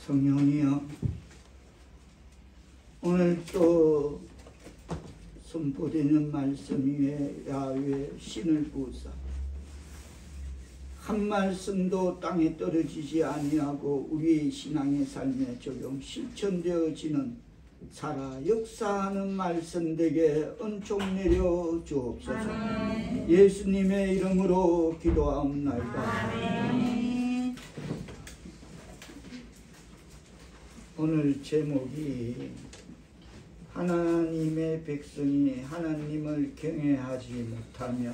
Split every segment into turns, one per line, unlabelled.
성령이여, 오늘 또 선포되는 말씀 위에 야훼 신을 부으사 한 말씀도 땅에 떨어지지 아니하고 우리의 신앙의 삶에 적용 실천되어지는 살아 역사하는 말씀 되게 은총 내려 주옵소서. 예수님의 이름으로 기도하옵나이다. 오늘 제목이 하나님의 백성이 하나님을 경외하지 못하며,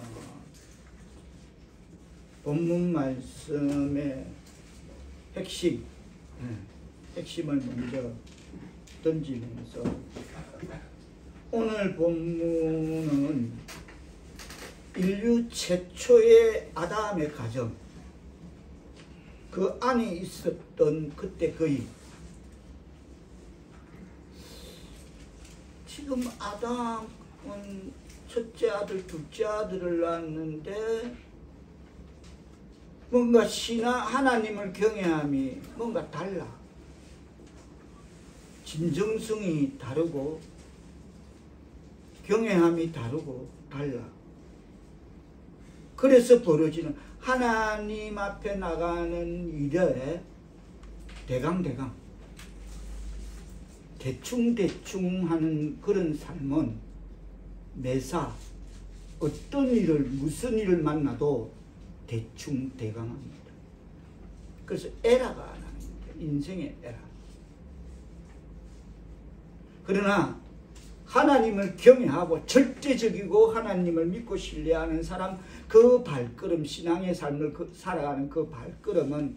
본문 말씀의 핵심을 먼저 던지면서, 오늘 본문은 인류 최초의 아담의 가정, 그 안에 있었던 그때 그이, 지금 아담은 첫째 아들, 둘째 아들을 낳았는데 뭔가 하나님을 경외함이 뭔가 달라. 진정성이 다르고 경외함이 다르고 달라. 그래서 벌어지는 하나님 앞에 나가는 일에 대충 하는 그런 삶은 매사 어떤 일을, 무슨 일을 만나도 대강합니다. 그래서 에라가 안 하는 겁니다. 인생의 에라. 그러나 하나님을 경외하고 절대적이고 하나님을 믿고 신뢰하는 사람, 그 발걸음, 신앙의 삶을 살아가는 그 발걸음은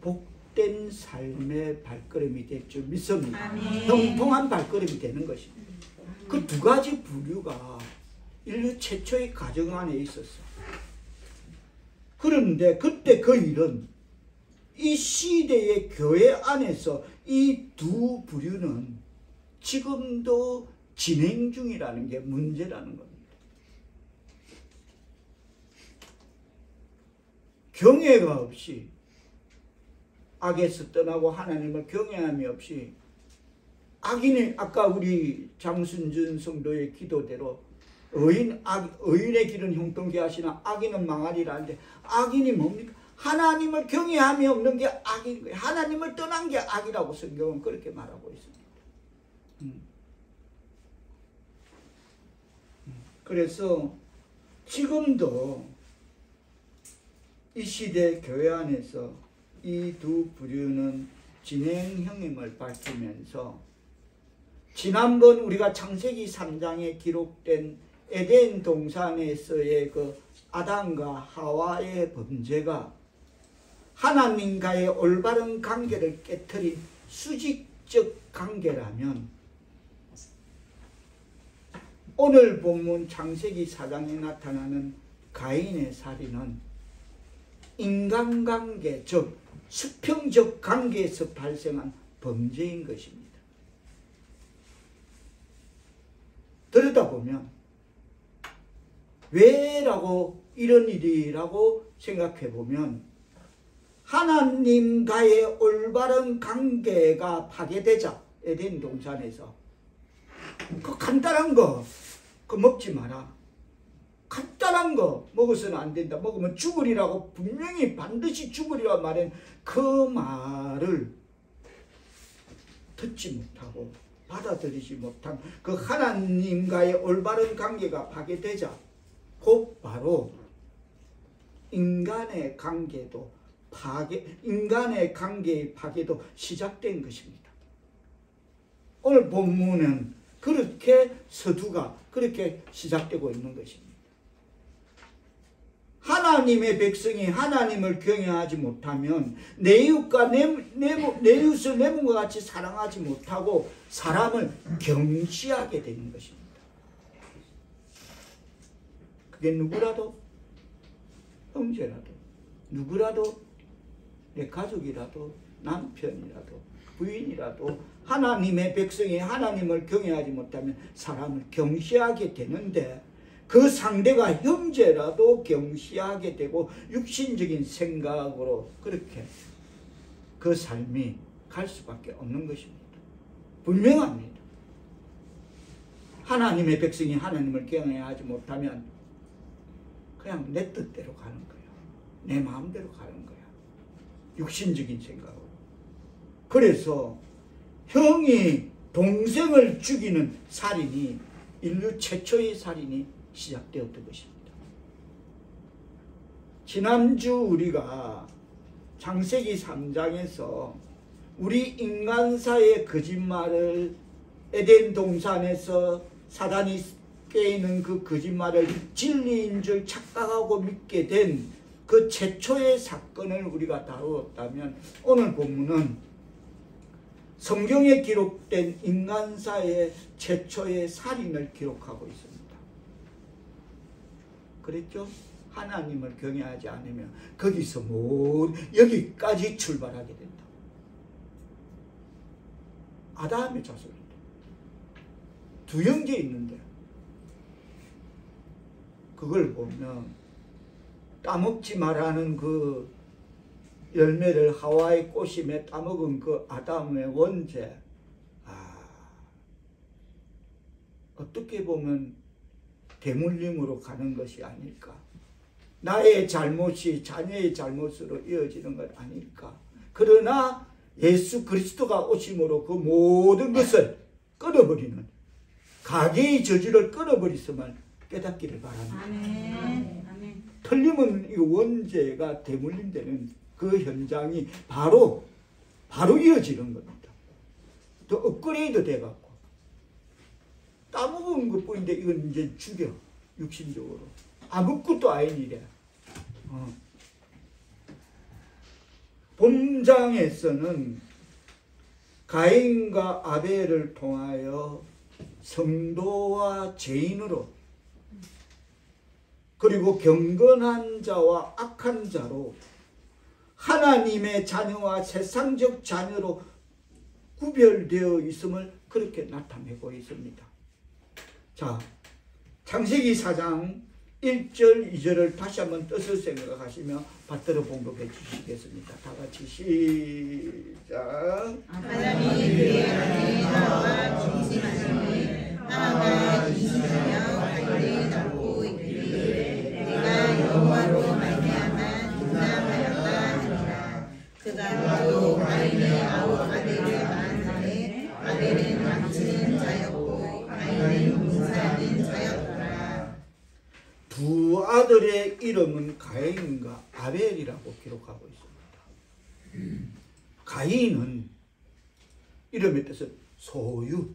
복된 삶의 발걸음이 될 줄 믿습니다. 형통한 발걸음이 되는 것입니다. 그 두 가지 부류가 인류 최초의 가정 안에 있었어. 그런데 그때 그 일은 이 시대의 교회 안에서 이 두 부류는 지금도 진행 중이라는 게 문제라는 겁니다. 경외가 없이, 악에서 떠나고 하나님을 경외함이 없이, 악인의, 아까 우리 장순준 성도의 기도대로 의인의 길은 형통케 하시나 악인은 망하리라 하는데, 악인이 뭡니까? 하나님을 경외함이 없는 게 악인 거예요. 하나님을 떠난 게 악이라고 성경은 그렇게 말하고 있습니다. 그래서 지금도 이 시대 교회 안에서 이 두 부류는 진행형임을 밝히면서, 지난번 우리가 창세기 3장에 기록된 에덴 동산에서의 그 아담과 하와의 범죄가 하나님과의 올바른 관계를 깨트린 수직적 관계라면, 오늘 본문 창세기 4장에 나타나는 가인의 살인은 인간관계, 즉 수평적 관계에서 발생한 범죄인 것입니다. 들여다보면 왜라고, 이런 일이라고 생각해보면, 하나님과의 올바른 관계가 파괴되자 에덴 동산에서 그 간단한 거 그거 먹지 마라, 간단한 거 먹어서는 안 된다, 먹으면 죽으리라고 분명히 반드시 죽으리라 말한 그 말을 듣지 못하고 받아들이지 못한 그 하나님과의 올바른 관계가 파괴되자 곧바로 인간의 관계의 파괴도 시작된 것입니다. 오늘 본문은 그렇게 서두가 그렇게 시작되고 있는 것입니다. 하나님의 백성이 하나님을 경외하지 못하면 내 이웃과 내 이웃을 내 몸과 같이 사랑하지 못하고 사람을 경시하게 되는 것입니다. 그게 누구라도, 형제라도, 누구라도, 내 가족이라도, 남편이라도, 부인이라도 하나님의 백성이 하나님을 경외하지 못하면 사람을 경시하게 되는데, 그 상대가 형제라도 경시하게 되고 육신적인 생각으로 그렇게 그 삶이 갈 수밖에 없는 것입니다. 분명합니다. 하나님의 백성이 하나님을 경외하지 못하면 그냥 내 뜻대로 가는 거야. 내 마음대로 가는 거야. 육신적인 생각으로. 그래서 형이 동생을 죽이는 살인이 인류 최초의 살인이 시작되었던 것입니다. 지난주 우리가 창세기 3장에서 우리 인간사의 거짓말을 에덴 동산에서 사단이 꾀이는 그 거짓말을 진리인 줄 착각하고 믿게 된 그 최초의 사건을 우리가 다루었다면, 오늘 본문은 성경에 기록된 인간사의 최초의 살인을 기록하고 있습니다. 그랬죠? 하나님을 경외하지 않으면 거기서 여기까지 출발하게 된다. 아담의 자손인데 두 형제 있는데 그걸 보면 따먹지 말라는 그 열매를 하와의 꽃임에 따먹은 그 아담의 원죄, 어떻게 보면 대물림으로 가는 것이 아닐까. 나의 잘못이 자녀의 잘못으로 이어지는 것 아닐까. 그러나 예수 그리스도가 오심으로 그 모든 것을 끊어버리는, 가게의 저주를 끊어버렸음을 깨닫기를 바랍니다.
아멘.
틀림은 이 원죄가 대물림되는 그 현장이 바로 이어지는 겁니다. 더 업그레이드 돼갖고 따먹은 것뿐인데 이건 이제 죽여, 육신적으로. 아무것도 아닌 일이야. 본장에서는 가인과 아벨을 통하여 성도와 죄인으로, 그리고 경건한 자와 악한 자로, 하나님의 자녀와 세상적 자녀로 구별되어 있음을 그렇게 나타내고 있습니다. 자, 창세기 4장 1절 2절을 다시 한번 뜻을 생각하시며 받들어 봉독해 주시겠습니다. 다 같이 시작.
아담이 그의 아내 하와와 중심하심에 하와가 인신하여 가인을 잡고 이르되 내가 여호와로 말미암아 등남하였다 하니라. 그가 또 가인의 아우 아벨을 낳았는데 아벨은 망치는 자였고 가인은 문사하는 자였더라.
두 아들의 이름은 가인과 아벨이라고 기록하고 있습니다. 가인은 이름의 뜻은 소유.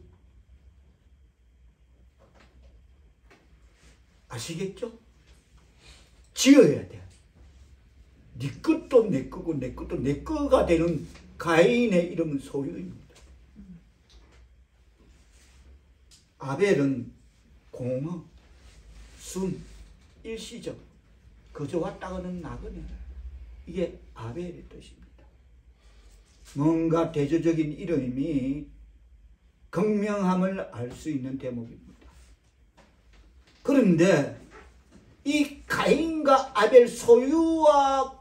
아시겠죠? 지어야 돼. 네 것도 내 거고 내 것도 내 거가 되는 가인의 이름은 소유입니다. 아벨은 공허, 숨, 일시적, 그저 왔다가는 나그네. 이게 아벨의 뜻입니다. 뭔가 대조적인 이름이 극명함을 알 수 있는 대목입니다. 그런데 이 가인과 아벨, 소유와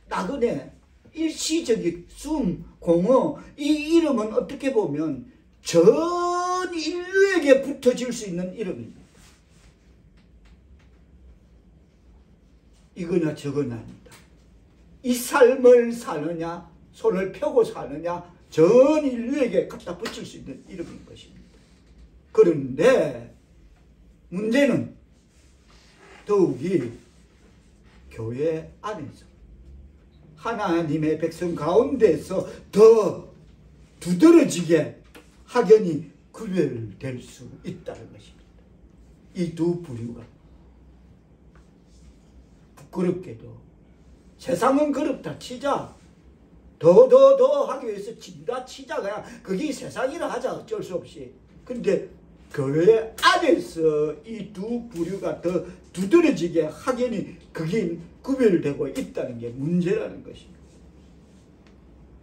나그네, 일시적인 숨, 공허, 이 이름은 어떻게 보면 전 인류에게 붙어질 수 있는 이름입니다. 이거나 저거나 아니다. 이 삶을 사느냐, 손을 펴고 사느냐, 전 인류에게 갖다 붙일 수 있는 이름인 것입니다. 그런데 문제는 더욱이 교회 안에서 하나님의 백성 가운데서 더 두드러지게 확연히 구별될 수 있다는 것입니다. 이 두 부류가. 부끄럽게도 세상은 그렇다 치자, 더 하기 위해서 진다 치자, 그냥 그게 세상이라 하자, 어쩔 수 없이. 근데 교회 안에서 이 두 부류가 더 두드러지게 확연히 그게 구별되고 있다는 게 문제라는 것입니다.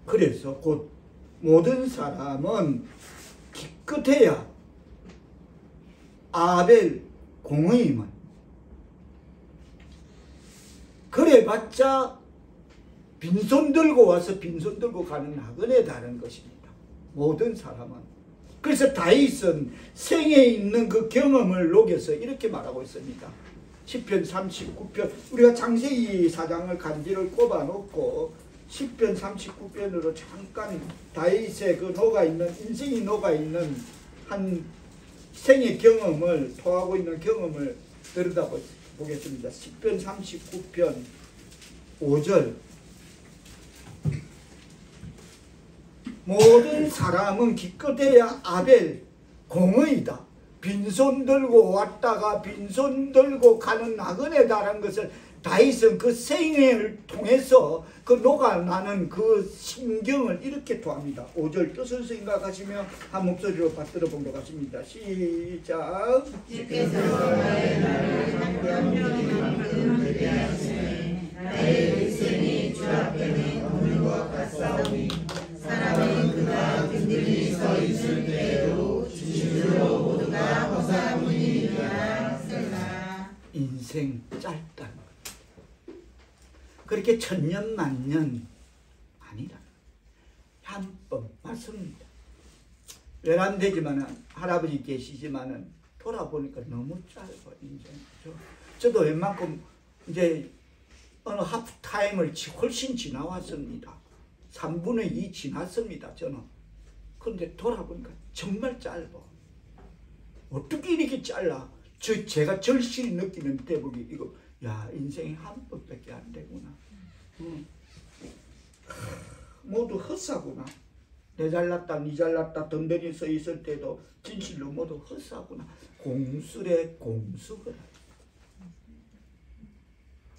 그래서 곧 모든 사람은 기껏해야 아벨 공의만 그래봤자 빈손 들고 와서 빈손 들고 가는 나그네 다른 것입니다. 모든 사람은. 그래서 다윗은 생에 있는 그 경험을 녹여서 이렇게 말하고 있습니다. 시편 39편, 우리가 창세기 4장을 간지를 꼽아 놓고 시편 39편으로 잠깐 다윗의 그 녹아있는, 인생이 녹아있는 한 생의 경험을, 토하고 있는 경험을 들여다보겠습니다. 시편 39편 5절. 모든 사람은 기껏해야 아벨 공의이다. 빈손 들고 왔다가 빈손 들고 가는 나그네다라는 것을 다윗은 그 생애를 통해서 그 녹아나는 그 심경을 이렇게 토합니다. 5절 뜻을 생각하시며 한 목소리로 받들어 보도록 하십니다. 시작.
주께서 나의 나를 한평생만큼 예배하시네. 나의 일생이 주 앞에는 없는 것 같사오니 사람은 그가 든든히 서 있을 때에도 진실로 모두가 허사문이니라.
인생 짧다는 것. 그렇게 천년 만년 아니라 한 번 맞습니다. 외람되지만은 할아버지 계시지만은 돌아보니까 너무 짧아 인생. 저도 웬만큼 이제 어느 하프타임을 훨씬 지나왔습니다. 3분의 2 지났습니다. 저는. 그런데 돌아보니까 정말 짧아. 어떻게 이렇게 잘라? 제가 절실히 느끼는 대목이 이거. 야, 인생이 한 번밖에 안 되구나. 모두 헛사구나. 내 잘났다, 니 잘났다, 든든히 서 있을 때도 진실로 모두 헛사구나. 공술의 공수거라.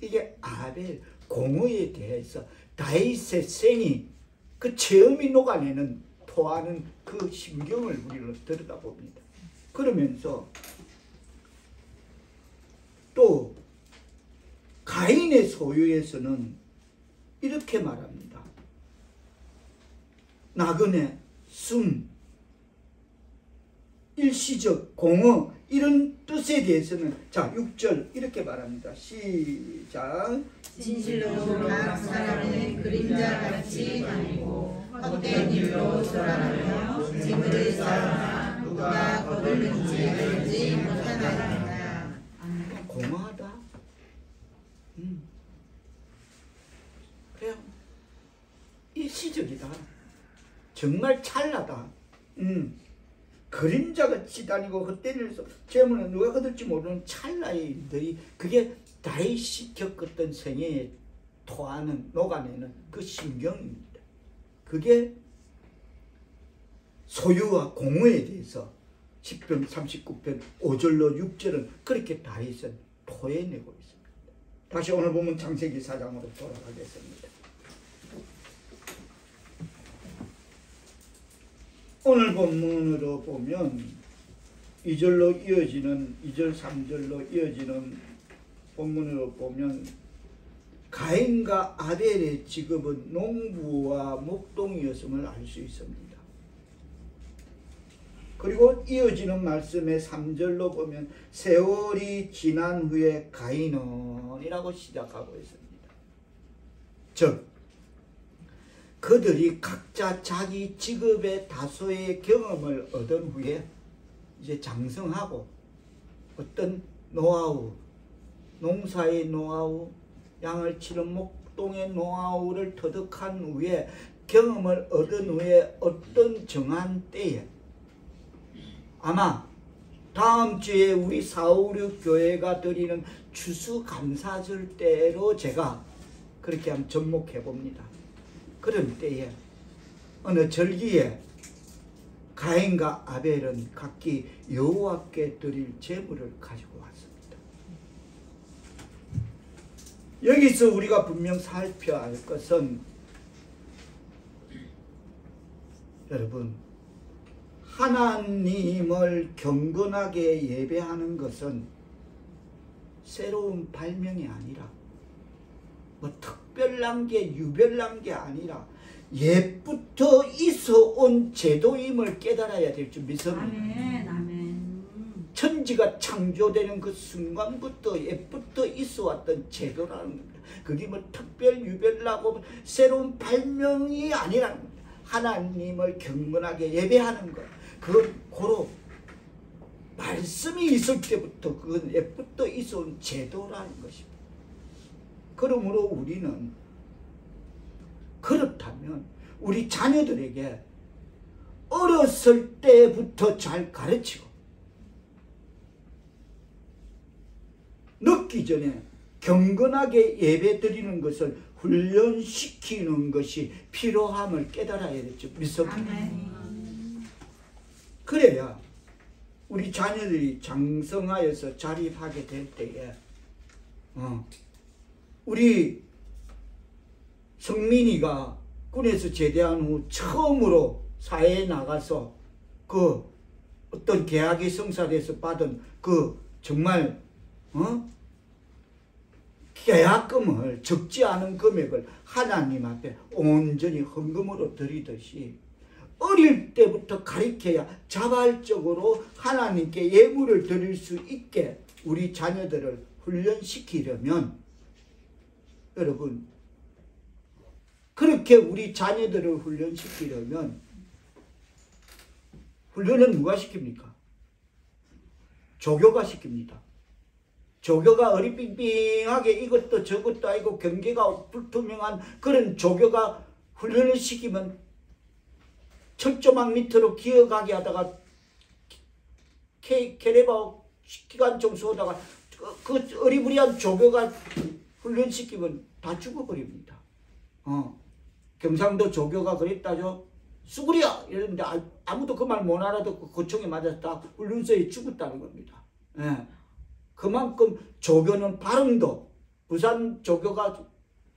이게 아벨 공의에 대해서 다윗의 생이 그 체험이 녹아내는 토하는 그 심경을 우리는 들여다봅니다. 그러면서 또 가인의 소유에서는 이렇게 말합니다. 나그네, 숨, 일시적, 공허 이런 뜻에 대해서는 자 6절 이렇게 말합니다. 시작.
진실로 각 사람의 그림자같이 다니고 헛된 일로 돌아가며 짐을 쌓으나 누가 거둘는지 알지 못하나이다.
공허하다. 그냥 일시적이다. 정말 찰나다. 그림자같이 다니고 헛된 일에서 재물은 누가 거둘지 모르는 찰나의 일들이 그게 다윗이 겪었던 생애에 토하는 녹아내는 그 심경입니다. 그게 소유와 공허에 대해서 시편 39편 5절로 6절은 그렇게 다윗은 토해내고 있습니다. 다시 오늘 보면 창세기 4장으로 돌아가겠습니다. 오늘 본문으로 보면 2절로 이어지는 2절 3절로 이어지는 본문으로 보면 가인과 아벨의 직업은 농부와 목동이었음을 알 수 있습니다. 그리고 이어지는 말씀의 3절로 보면 세월이 지난 후에 가인은 이라고 시작하고 있습니다. 즉 그들이 각자 자기 직업의 다소의 경험을 얻은 후에 이제 장성하고 어떤 노하우, 농사의 노하우, 양을 치는 목동의 노하우를 터득한 후에 경험을 얻은 후에 어떤 정한 때에 아마 다음 주에 우리 456 교회가 드리는 추수감사절 때로 제가 그렇게 한번 접목해 봅니다. 그런 때에 어느 절기에 가인과 아벨은 각기 여호와께 드릴 제물을 가지고 왔습니다. 여기서 우리가 분명 살펴야 할 것은 여러분 하나님을 경건하게 예배하는 것은 새로운 발명이 아니라 뭐 특별한 게 유별난 게 아니라 옛부터 있어온 제도임을 깨달아야 될 줄 믿습니다.
아멘, 아멘.
천지가 창조되는 그 순간부터 옛부터 있어왔던 제도라는 겁니다. 그게 뭐 특별 유별나고 새로운 발명이 아니라는 겁니다. 하나님을 경건하게 예배하는 것, 그건 고로 말씀이 있을 때부터 그건 옛부터 있어온 제도라는 것입니다. 그러므로 우리는 그렇다면 우리 자녀들에게 어렸을 때부터 잘 가르치고 늦기 전에 경건하게 예배 드리는 것을 훈련시키는 것이 필요함을 깨달아야 되죠. 믿습니다. 그래야 우리 자녀들이 장성하여서 자립하게 될 때에 우리 성민이가 군에서 제대한 후 처음으로 사회에 나가서 그 어떤 계약이 성사돼서 받은 그 정말 계약금을 적지 않은 금액을 하나님 앞에 온전히 헌금으로 드리듯이 어릴 때부터 가르쳐야 자발적으로 하나님께 예물을 드릴 수 있게 우리 자녀들을 훈련시키려면, 여러분, 그렇게 우리 자녀들을 훈련시키려면 훈련은 누가 시킵니까? 조교가 시킵니다. 조교가 어리빙빙하게 이것도 저것도 아니고 경계가 불투명한 그런 조교가 훈련을 시키면 철조망 밑으로 기어가게 하다가 캐레바 기관총 쏘다가 그 어리부리한 조교가 훈련시키면 다 죽어버립니다. 경상도 조교가 그랬다죠. 수구리야! 이랬는데 아무도 그 말 못 알아듣고 고총에 맞아서 다 훈련소에 죽었다는 겁니다. 예. 그만큼 조교는 발음도, 부산 조교가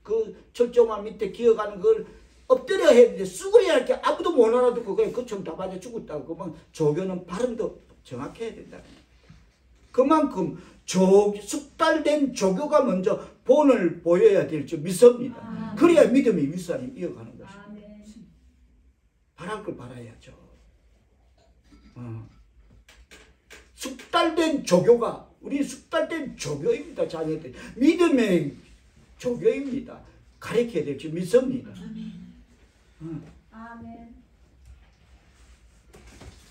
그 철조망 밑에 기어가는 걸 엎드려 했는데 수구리야 이렇게 아무도 못 알아듣고 그냥 그 총 다 맞아 죽었다고. 그만 조교는 발음도 정확해야 된다. 그만큼 숙달된 조교가 먼저 본을 보여야 될 줄 믿습니다. 그래야 믿음이 윗사람이 이어가는 것입니다. 바랄 걸 바라야죠. 숙달된 조교가, 우리 숙달된 조교입니다. 자녀들 믿음의 조교입니다. 가르쳐야 될 줄 믿습니다.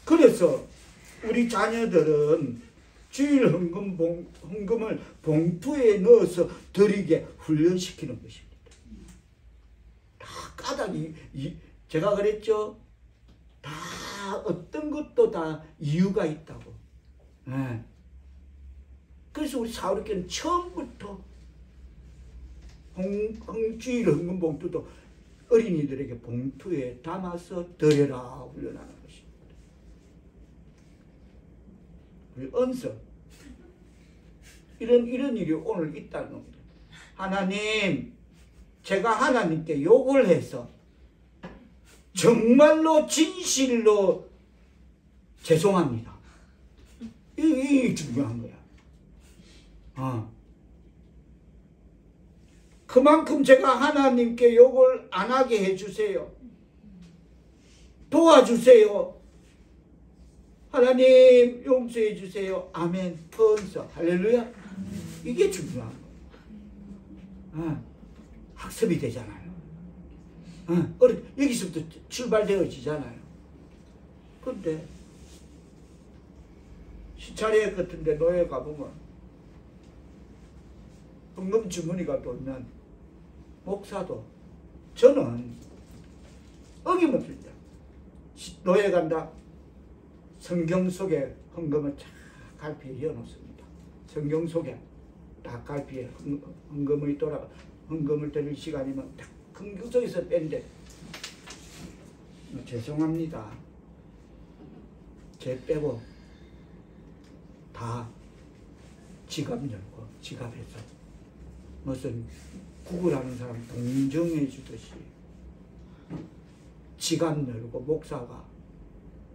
그래서 우리 자녀들은 주일 헌금을 봉투에 넣어서 드리게 훈련시키는 것입니다. 다 까닭이, 제가 그랬죠. 다 어떤 것도 다 이유가 있다고. 네. 그래서 우리 사우리교는 처음부터 주일 헌금 봉투도 어린이들에게 봉투에 담아서 드려라 훈련하는 것입니다. 우리 언서 이런 일이 오늘 있다는 겁니다. 하나님, 제가 하나님께 욕을 해서 정말로 진실로 죄송합니다. 이게 중요한 거야. 그만큼 제가 하나님께 욕을 안 하게 해주세요. 도와주세요. 하나님 용서해 주세요. 아멘. 헌서 할렐루야. 이게 중요한 거예요. 학습이 되잖아요. 여기서부터 출발되어지잖아요. 그런데 시차례 같은데 노예 가보면 헌금 주머니가 돌면 목사도, 저는 어김없습니다. 노예 간다. 성경 속에 헌금을 쫙 갈피에 이어놓습니다. 성경 속에 딱 갈피에 헌금이 돌아가, 헌금을 드릴 시간이면 딱 성경 속에서 뺀데, 죄송합니다. 제 빼고 다 지갑 열고 지갑에서 무슨 구걸하는 사람 동정해 주듯이 지갑 열고, 목사가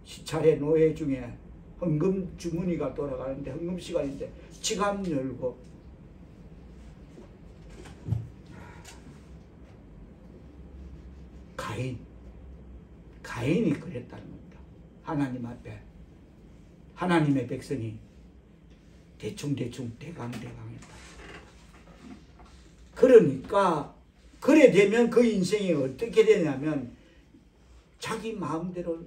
시차례 노예 중에 헌금 주머니가 돌아가는데 헌금 시간인데 지갑 열고 가인이 그랬다는 겁니다. 하나님 앞에 하나님의 백성이 대충 대강했다. 그러니까 그래 되면 그 인생이 어떻게 되냐면 자기 마음대로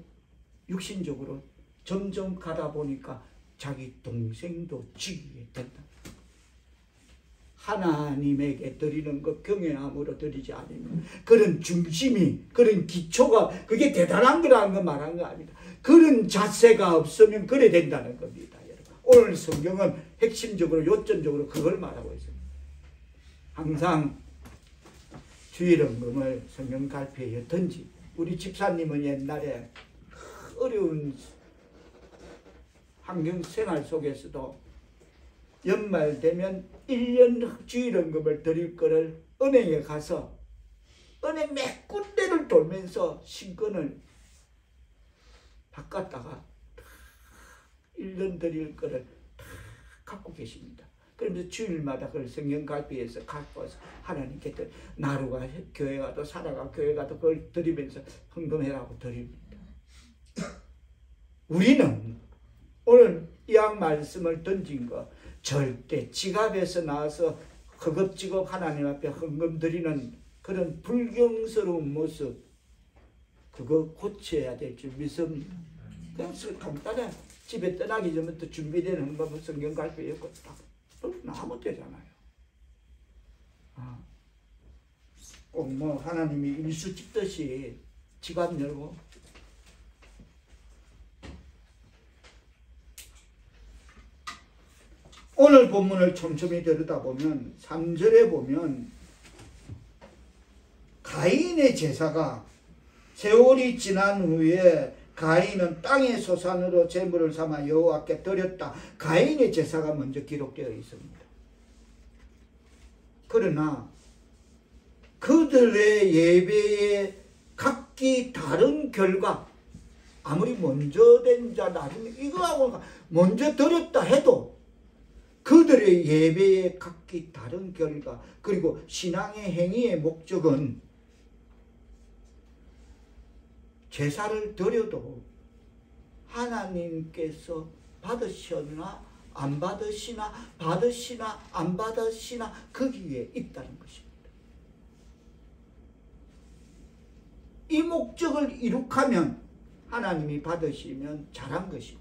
육신적으로 점점 가다 보니까 자기 동생도 죽이게 된다. 하나님에게 드리는 것 경외함으로 드리지 않으면 그런 중심이, 그런 기초가 그게 대단한 거라는 거 말하는 거 아닙니다. 그런 자세가 없으면 그래 된다는 겁니다. 여러분. 오늘 성경은 핵심적으로 요점적으로 그걸 말하고 있습니다. 항상 주일헌금을 성경 갈피에 던지. 우리 집사님은 옛날에 어려운 환경 생활 속에서도 연말 되면 1년 주일헌금을 드릴 거를 은행에 가서 은행 몇 군데를 돌면서 신권을 바꿨다가 1년 드릴 거를 다 갖고 계십니다. 그러면서 주일마다 그걸 성경 갈비에서 갖고 와서 하나님께 나루가 교회 가도 사라가 교회 가도 그걸 드리면서 헌금해라고 드립니다. 우리는 오늘 이왕 말씀을 던진 거 절대 지갑에서 나와서 허겁지겁 하나님 앞에 헌금 드리는 그런 불경스러운 모습, 그거 고쳐야 될 줄 믿습니다. 그냥 간단해. 집에 떠나기 전부터 준비되는 헌금은 성경 갈비에 있고 딱 나면 되잖아요. 꼭 뭐 하나님이 일수 찍듯이 지갑 열고 오늘 본문을 촘촘히 들여다보면 3절에 보면 가인의 제사가 세월이 지난 후에 가인은 땅의 소산으로 제물을 삼아 여호와께 드렸다. 가인의 제사가 먼저 기록되어 있습니다. 그러나 그들의 예배에 각기 다른 결과, 아무리 먼저 된 자 나중에 이거하고 먼저 드렸다 해도 그들의 예배에 각기 다른 결과, 그리고 신앙의 행위의 목적은 제사를 드려도 하나님께서 받으시나 안 받으시나, 받으시나 안 받으시나 거기에 있다는 것입니다. 이 목적을 이룩하면 하나님이 받으시면 잘한 것이고,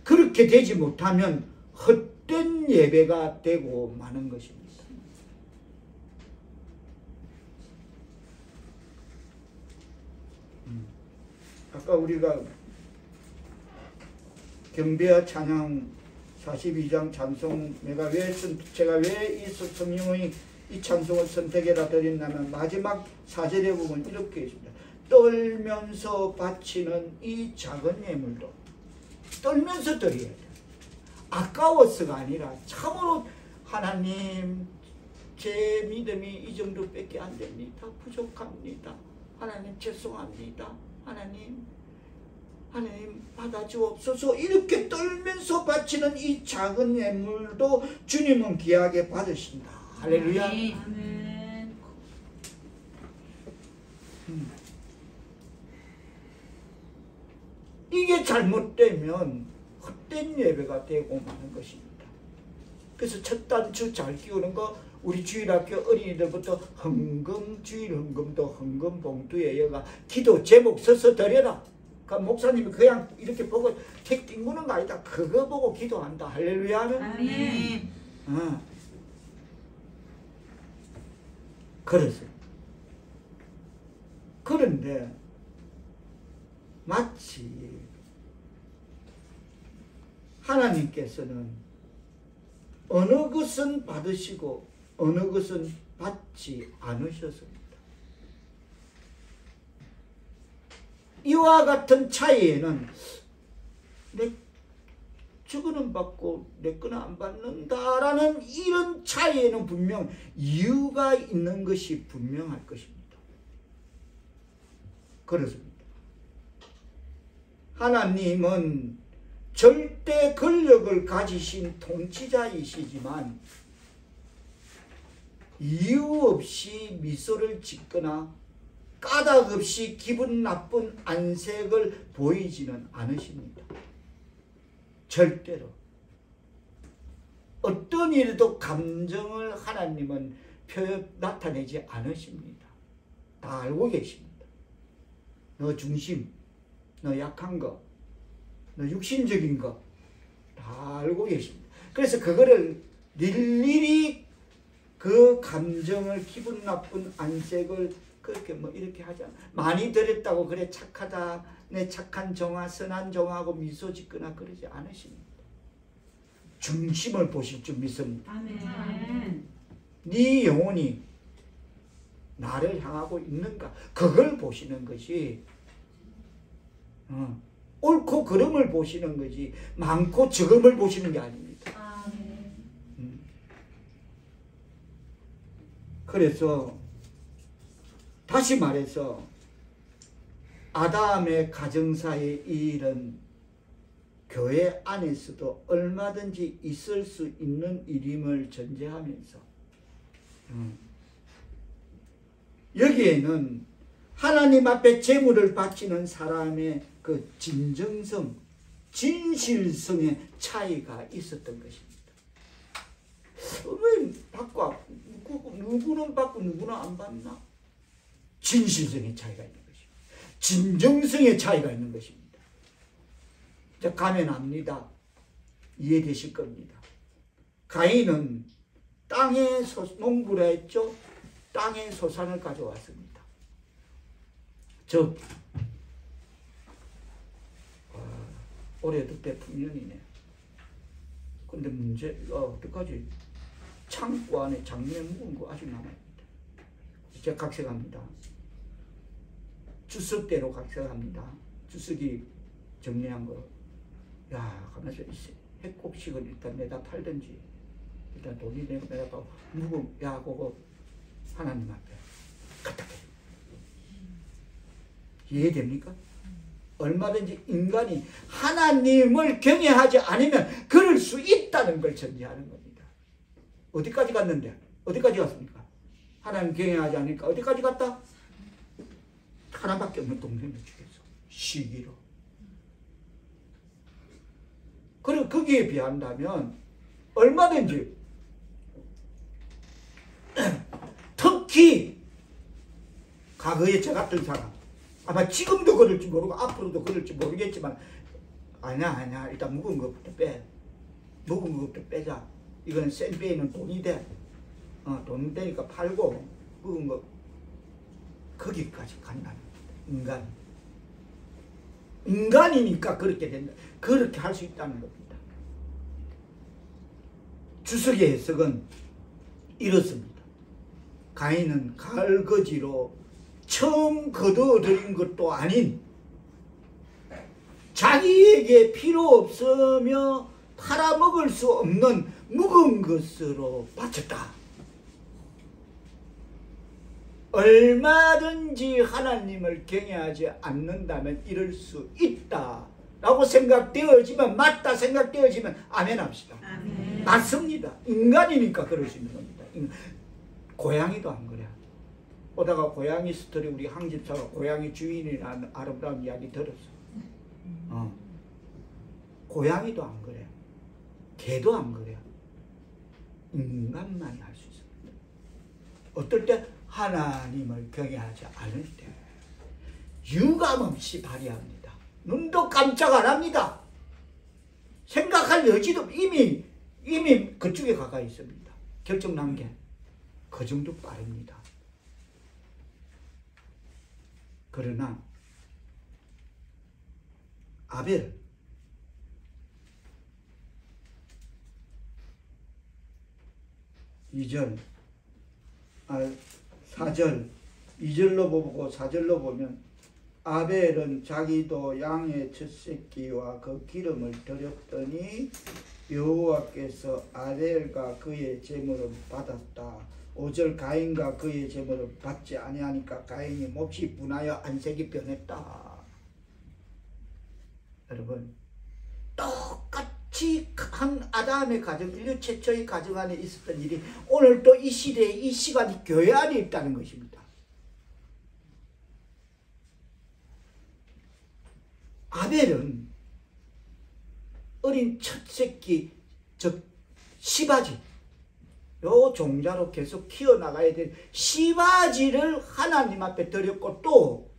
그렇게 되지 못하면 헛된 예배가 되고 마는 것입니다. 아까 우리가 경배와 찬양 42장 찬송, 제가 왜 이 성령의 이 찬송을 선택해라 드렸냐면 마지막 4절에 보면 이렇게 있습니다. 떨면서 바치는 이 작은 예물도 떨면서 드려야 돼. 아까워서가 아니라 참으로 하나님, 제 믿음이 이 정도밖에 안 됩니다. 부족합니다. 하나님 죄송합니다. 하나님 받아주옵소서. 이렇게 떨면서 바치는 이 작은 예물도 주님은 귀하게 받으신다. 할렐루야.
아멘.
이게 잘못되면 헛된 예배가 되고 마는 것입니다. 그래서 첫 단추 잘 끼우는 거, 우리 주일학교 어린이들부터 헌금, 주일 헌금도 헌금 봉투에 여가 기도 제목 써서 드려라. 그러니까 목사님이 그냥 이렇게 보고 책 띵구는 거 아니다. 그거 보고 기도한다. 할렐루야.
아멘.
그런데 마치 하나님께서는 어느 것은 받으시고 어느 것은 받지 않으셨습니다. 이와 같은 차이에는 내 저거는 받고 내 거는 안 받는다라는 이런 차이에는 분명 이유가 있는 것이 분명할 것입니다. 그렇습니다. 하나님은 절대 권력을 가지신 통치자이시지만 이유 없이 미소를 짓거나 까닭 없이 기분 나쁜 안색을 보이지는 않으십니다. 절대로. 어떤 일에도 감정을 하나님은 나타내지 않으십니다. 다 알고 계십니다. 너 중심, 너 약한 거, 너 육신적인 거 다 알고 계십니다. 그래서 그거를 일일이 그 감정을 기분 나쁜 안색을 그렇게 뭐 이렇게 하지 않아. 많이 들었다고 그래 착하다, 내 착한 정화, 선한 정화하고 미소 짓거나 그러지 않으십니다. 중심을 보실 줄 믿습니다.
아멘.
네 영혼이 나를 향하고 있는가 그걸 보시는 것이 옳고 그름을 보시는 거지 많고 적음을 보시는 게 아닙니다.
아멘.
그래서 다시 말해서 아담의 가정사의 이 일은 교회 안에서도 얼마든지 있을 수 있는 일임을 전제하면서 여기에는 하나님 앞에 제물을 바치는 사람의 그 진정성, 진실성의 차이가 있었던 것입니다. 왜 받고 누구는 받고 누구는 안 받나? 진실성의 차이가 있는 것입니다. 진정성의 차이가 있는 것입니다. 자, 가면 압니다. 이해되실 겁니다. 가인은 땅에 농부라 했죠. 땅에 소산을 가져왔습니다. 즉 올해도 대풍년이네. 근데 문제가 어떡하지? 창고 안에 장면 묵은 거 아직 남아있다. 이제 각색합니다. 주석대로 각색합니다. 주석이 정리한 거. 야, 가면서 해곡식을 일단 내다 팔든지 일단 돈이 내다 파고 묵은 야 그거 하나님 앞에 갖다 대. 이해됩니까? 얼마든지 인간이 하나님을 경외하지 않으면 그럴 수 있다는 걸 전제하는 겁니다. 어디까지 갔는데? 어디까지 갔습니까? 하나님 경외하지 않으니까 어디까지 갔다? 하나밖에 없는 동생을 죽였어. 시기로. 그리고 거기에 비한다면 얼마든지 특히 과거에 저 같은 사람 아마 지금도 그럴지 모르고 앞으로도 그럴지 모르겠지만 아니야 일단 묵은 것부터 빼. 묵은 것부터 빼자. 이건 센베이는 돈이 돼. 돈 되니까 팔고 묵은 거 거기까지 간다는 겁니다. 인간이니까 그렇게 된다. 그렇게 할 수 있다는 겁니다. 주석의 해석은 이렇습니다. 가인은 갈거지로 처음 거둬들인 것도 아닌 자기에게 필요 없으며 팔아먹을 수 없는 묵은 것으로 바쳤다. 얼마든지 하나님을 경외하지 않는다면 이럴 수 있다 라고 생각되어지면 맞다 생각되어지면 아멘 합시다.
아멘.
맞습니다. 인간이니까 그럴 수 있는 겁니다. 고양이도 안 그래. 오다가 고양이 스토리 우리 항집사가 고양이 주인이라는 아름다운 이야기 들었어. 고양이도 안 그래. 개도 안 그래. 인간만이 할 수 있습니다. 어떨 때? 하나님을 경외하지 않을 때 유감없이 발휘합니다. 눈도 깜짝 안 합니다. 생각할 여지도 이미 그쪽에 가까이 있습니다. 결정 난 게 그 정도 빠릅니다. 그러나 아벨 2절 4절 2절로 보고 4절로 보면 아벨은 자기도 양의 첫 새끼와 그 기름을 드렸더니 여호와께서 아벨과 그의 제물을 받았다. 5절 가인과 그의 제물을 받지 아니하니까 가인이 몹시 분하여 안색이 변했다. 여러분 똑같이 한 아담의 가정, 인류 최초의 가정 안에 있었던 일이 오늘 또 이 시대에 이 시간이 교회 안에 있다는 것입니다. 아벨은 어린 첫 새끼, 즉 시바지, 요 종자로 계속 키워나가야 될 시바지를 하나님 앞에 드렸고, 또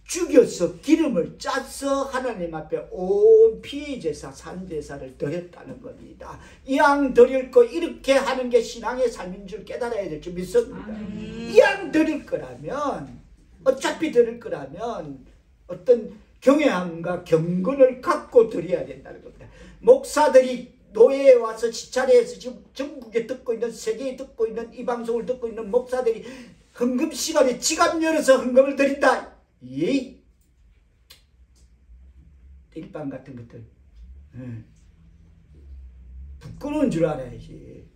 죽여서 기름을 짜서 하나님 앞에 온 피제사 산제사를 드렸다는 겁니다. 이 양 드릴 거 이렇게 하는 게 신앙의 삶인 줄 깨달아야 될 줄 믿습니다. 이 양 드릴 거라면, 어차피 드릴 거라면 어떤 경외함과 경건을 갖고 드려야 된다는 겁니다. 목사들이 노예에 와서 시차례에서 지금 전국에 듣고 있는, 세계에 듣고 있는, 이 방송을 듣고 있는 목사들이 헌금 시간에 지갑 열어서 헌금을 드린다. 예이, 일반 같은 것들 부끄러운 줄 알아야지.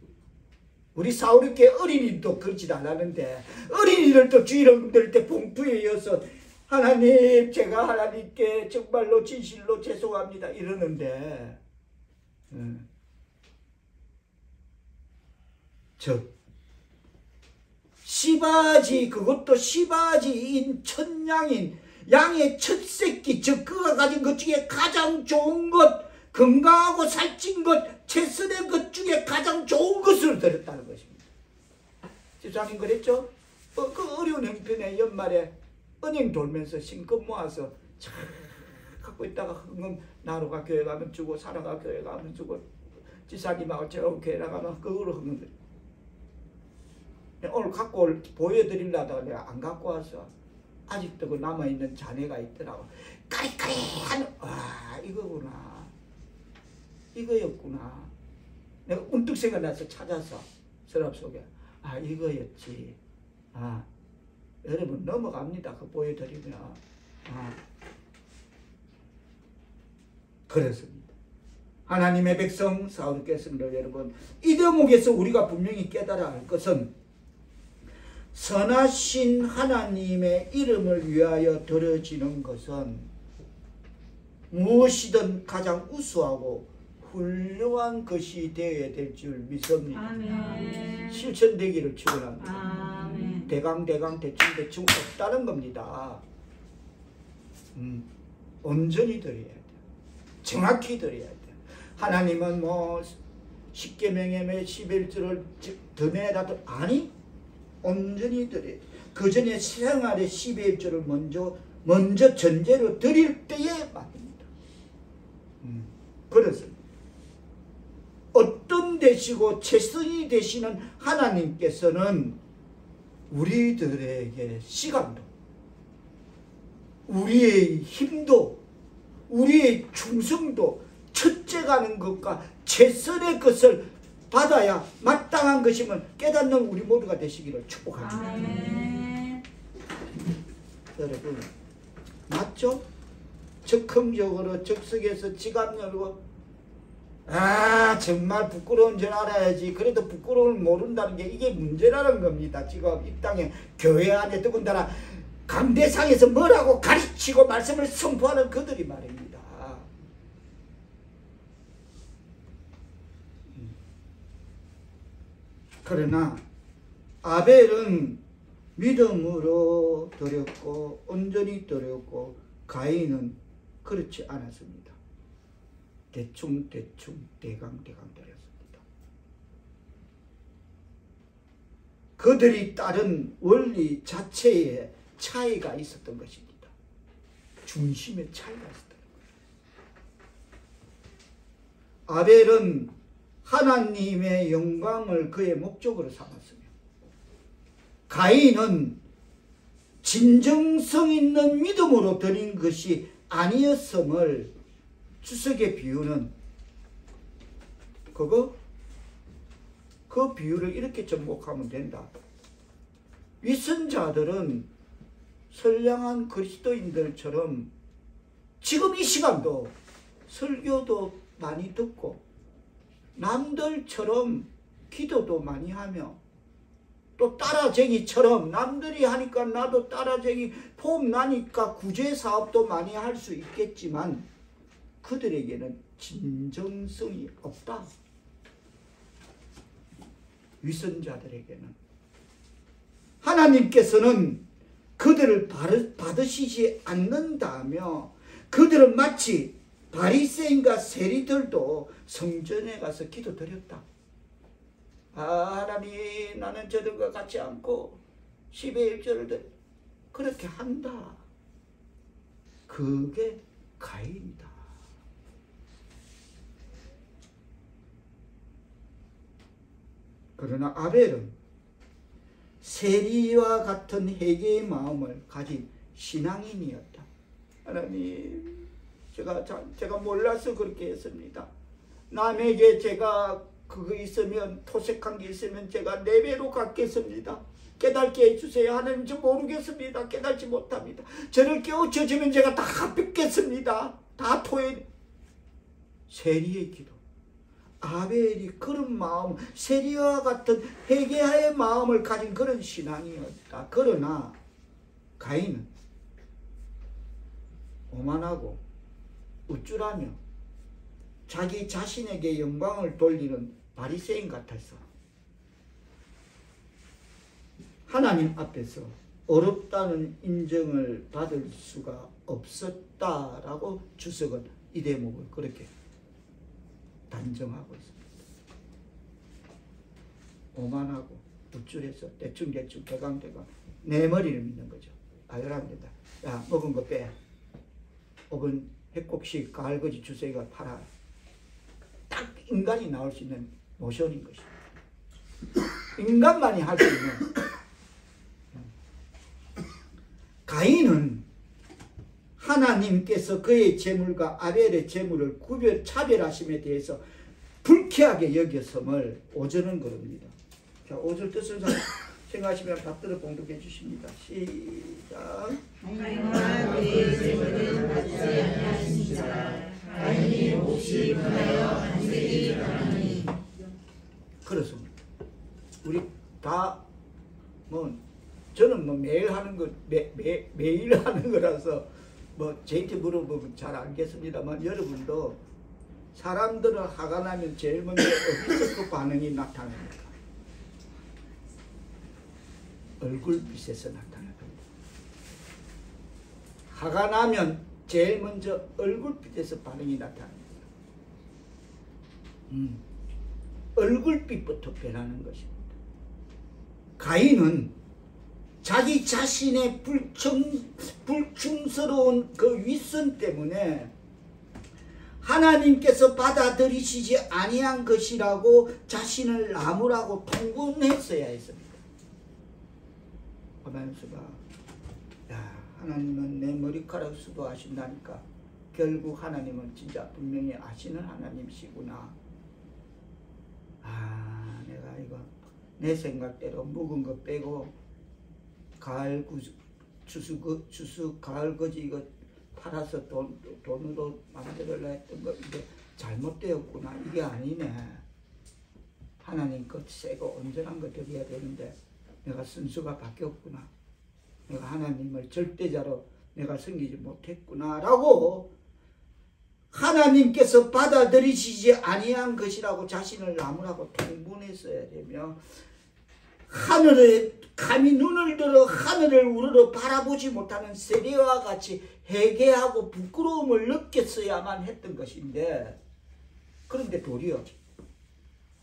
우리 사울이께 어린이도 그러지 않았는데, 어린이들도 주일헌금 드릴 때 봉투에 이어서 하나님, 제가 하나님께 정말로 진실로 죄송합니다 이러는데, 시바지, 그것도 시바지인 천양인 양의 첫 새끼, 즉 그가 가진 것 중에 가장 좋은 것, 건강하고 살찐 것, 채선의 것 중에 가장 좋은 것을 드렸다는 것입니다. 집사님 그랬죠? 그 어려운 형편에 연말에 은행 돌면서 신금 모아서 참 갖고 있다가 헌금 나루가 교회 가면 주고, 사라가 교회 가면 주고, 지사님하고 제가 교회 나가면 그걸로 헌금 드려. 오늘 갖고 보여드리려다가 내가 안 갖고 와서 아직도 그 남아있는 잔해가 있더라고. 까리까리한, 와, 이거구나, 이거였구나. 내가 문득 생각나서 찾아서 서랍 속에, 아, 이거였지. 아, 여러분 넘어갑니다. 그거 보여드리면. 아, 그렇습니다. 하나님의 백성 사울께서는 여러분, 이 대목에서 우리가 분명히 깨달아야 할 것은, 선하신 하나님의 이름을 위하여 드려지는 것은 무엇이든 가장 우수하고 훌륭한 것이 되어야 될 줄 믿습니다.
아멘.
실천되기를 축원합니다.
아멘.
대강 대충 없다는 겁니다. 온전히 드려야 돼요. 정확히 드려야 돼요. 하나님은 뭐 10계명의 11조를 더 내라도, 아니, 온전히 드려야 돼요. 그 전에 생활의 11조를 먼저 전제로 드릴 때에 맞습니다. 그렇습니다. 어떤 되시고 최선이 되시는 하나님께서는 우리들에게 시간도, 우리의 힘도, 우리의 충성도, 첫째 가는 것과 최선의 것을 받아야 마땅한 것임을 깨닫는 우리 모두가 되시기를 축복합니다.
아멘.
여러분, 맞죠? 적극적으로 적석에서 지갑 열고, 아, 정말 부끄러운 줄 알아야지. 그래도 부끄러움을 모른다는 게 이게 문제라는 겁니다. 지금 이 땅에 교회 안에 더군다나 강대상에서 뭐라고 가르치고 말씀을 선포하는 그들이 말입니다. 그러나 아벨은 믿음으로 드렸고 온전히 드렸고, 가인은 그렇지 않았습니다. 대충 대강 드렸습니다. 그들이 따른 원리 자체에 차이가 있었던 것입니다. 중심의 차이가 있었던 거예요. 아벨은 하나님의 영광을 그의 목적으로 삼았으며, 가인은 진정성 있는 믿음으로 드린 것이 아니었음을 주석의 비유는 그 비유를 이렇게 접목하면 된다. 위선자들은 선량한 그리스도인들처럼 지금 이 시간도 설교도 많이 듣고 남들처럼 기도도 많이 하며, 또 따라쟁이처럼 남들이 하니까 나도 따라쟁이, 폼 나니까 구제사업도 많이 할 수 있겠지만 그들에게는 진정성이 없다. 위선자들에게는 하나님께서는 그들을 받으시지 않는다며, 그들은 마치 바리새인과 세리들도 성전에 가서 기도드렸다. 하나님 나는 저들과 같지 않고 10의 1절을 그렇게 한다. 그게 가인이다. 그러나 아벨은 세리와 같은 회개의 마음을 가진 신앙인이었다. 하나님, 제가 몰라서 그렇게 했습니다. 남에게 제가 그거 있으면, 토색한 게 있으면 제가 4배로 갚겠습니다. 깨닫게 해주세요. 하나님, 저 모르겠습니다. 깨닫지 못합니다. 저를 깨우쳐주면 제가 다 갚겠습니다. 다 토해. 세리의 기도. 아벨이 그런 마음, 세리와 같은 회개의 마음을 가진 그런 신앙이었다. 그러나 가인은 오만하고 우쭐하며 자기 자신에게 영광을 돌리는 바리새인 같았어. 하나님 앞에서 어렵다는 인정을 받을 수가 없었다라고 주석은 이 대목을 그렇게 단정하고 있습니다. 오만하고 우쭐해서 대충대충 대강대강 내 머리를 믿는 거죠. 여러분들, 야, 먹은 거 빼. 혹은 핵곡식 가을거지 주세가 팔아. 딱 인간이 나올 수 있는 모션인 것입니다. 인간만이 할 수 있는. 가인은 하나님께서 그의 재물과 아벨의 재물을 차별하심에 대해서 불쾌하게 여겼음을 5절은 그럽니다. 자, 5절 뜻을 생각하시면 받들어 봉독해 주십니다. 시작.
가인과 그의 재물은 받지 아니하신지라 가인이 몹시 분하여 안색이 변하니.
그렇습니다. 우리 다 저는 매일 하는 거 매일 하는 거라서 제한테 물어보면 잘 알겠습니다만, 여러분도 사람들은 화가 나면 제일 먼저 어디서 그 반응이 나타납니까? 얼굴빛에서 나타납니다. 화가 나면 제일 먼저 얼굴빛에서 반응이 나타납니다. 얼굴빛부터 변하는 것입니다. 가인은 자기 자신의 불충스러운 그 윗선 때문에 하나님께서 받아들이시지 아니한 것이라고 자신을 나무라고 통분했어야 했습니다. 하면서가, 야, 하나님은 내 머리카락 수도하신다니까 결국 하나님은 진짜 분명히 아시는 하나님이시구나. 내가 이거 내 생각대로 묵은 거 빼고 가을 주수 가을 거지 이거 팔아서 돈으로 만들어라 했던 거 이게 잘못되었구나. 이게 아니네. 하나님 것 새고 온전한 거 드려야 되는데 내가 순수가 바뀌었구나. 내가 하나님을 절대자로 내가 섬기지 못했구나 라고 하나님께서 받아들이시지 아니한 것이라고 자신을 나무라고 통분했어야 되며, 하늘에 감히 눈을 들어 하늘을 우러러 바라보지 못하는 세리와 같이 회개하고 부끄러움을 느꼈어야만 했던 것인데, 그런데 도리어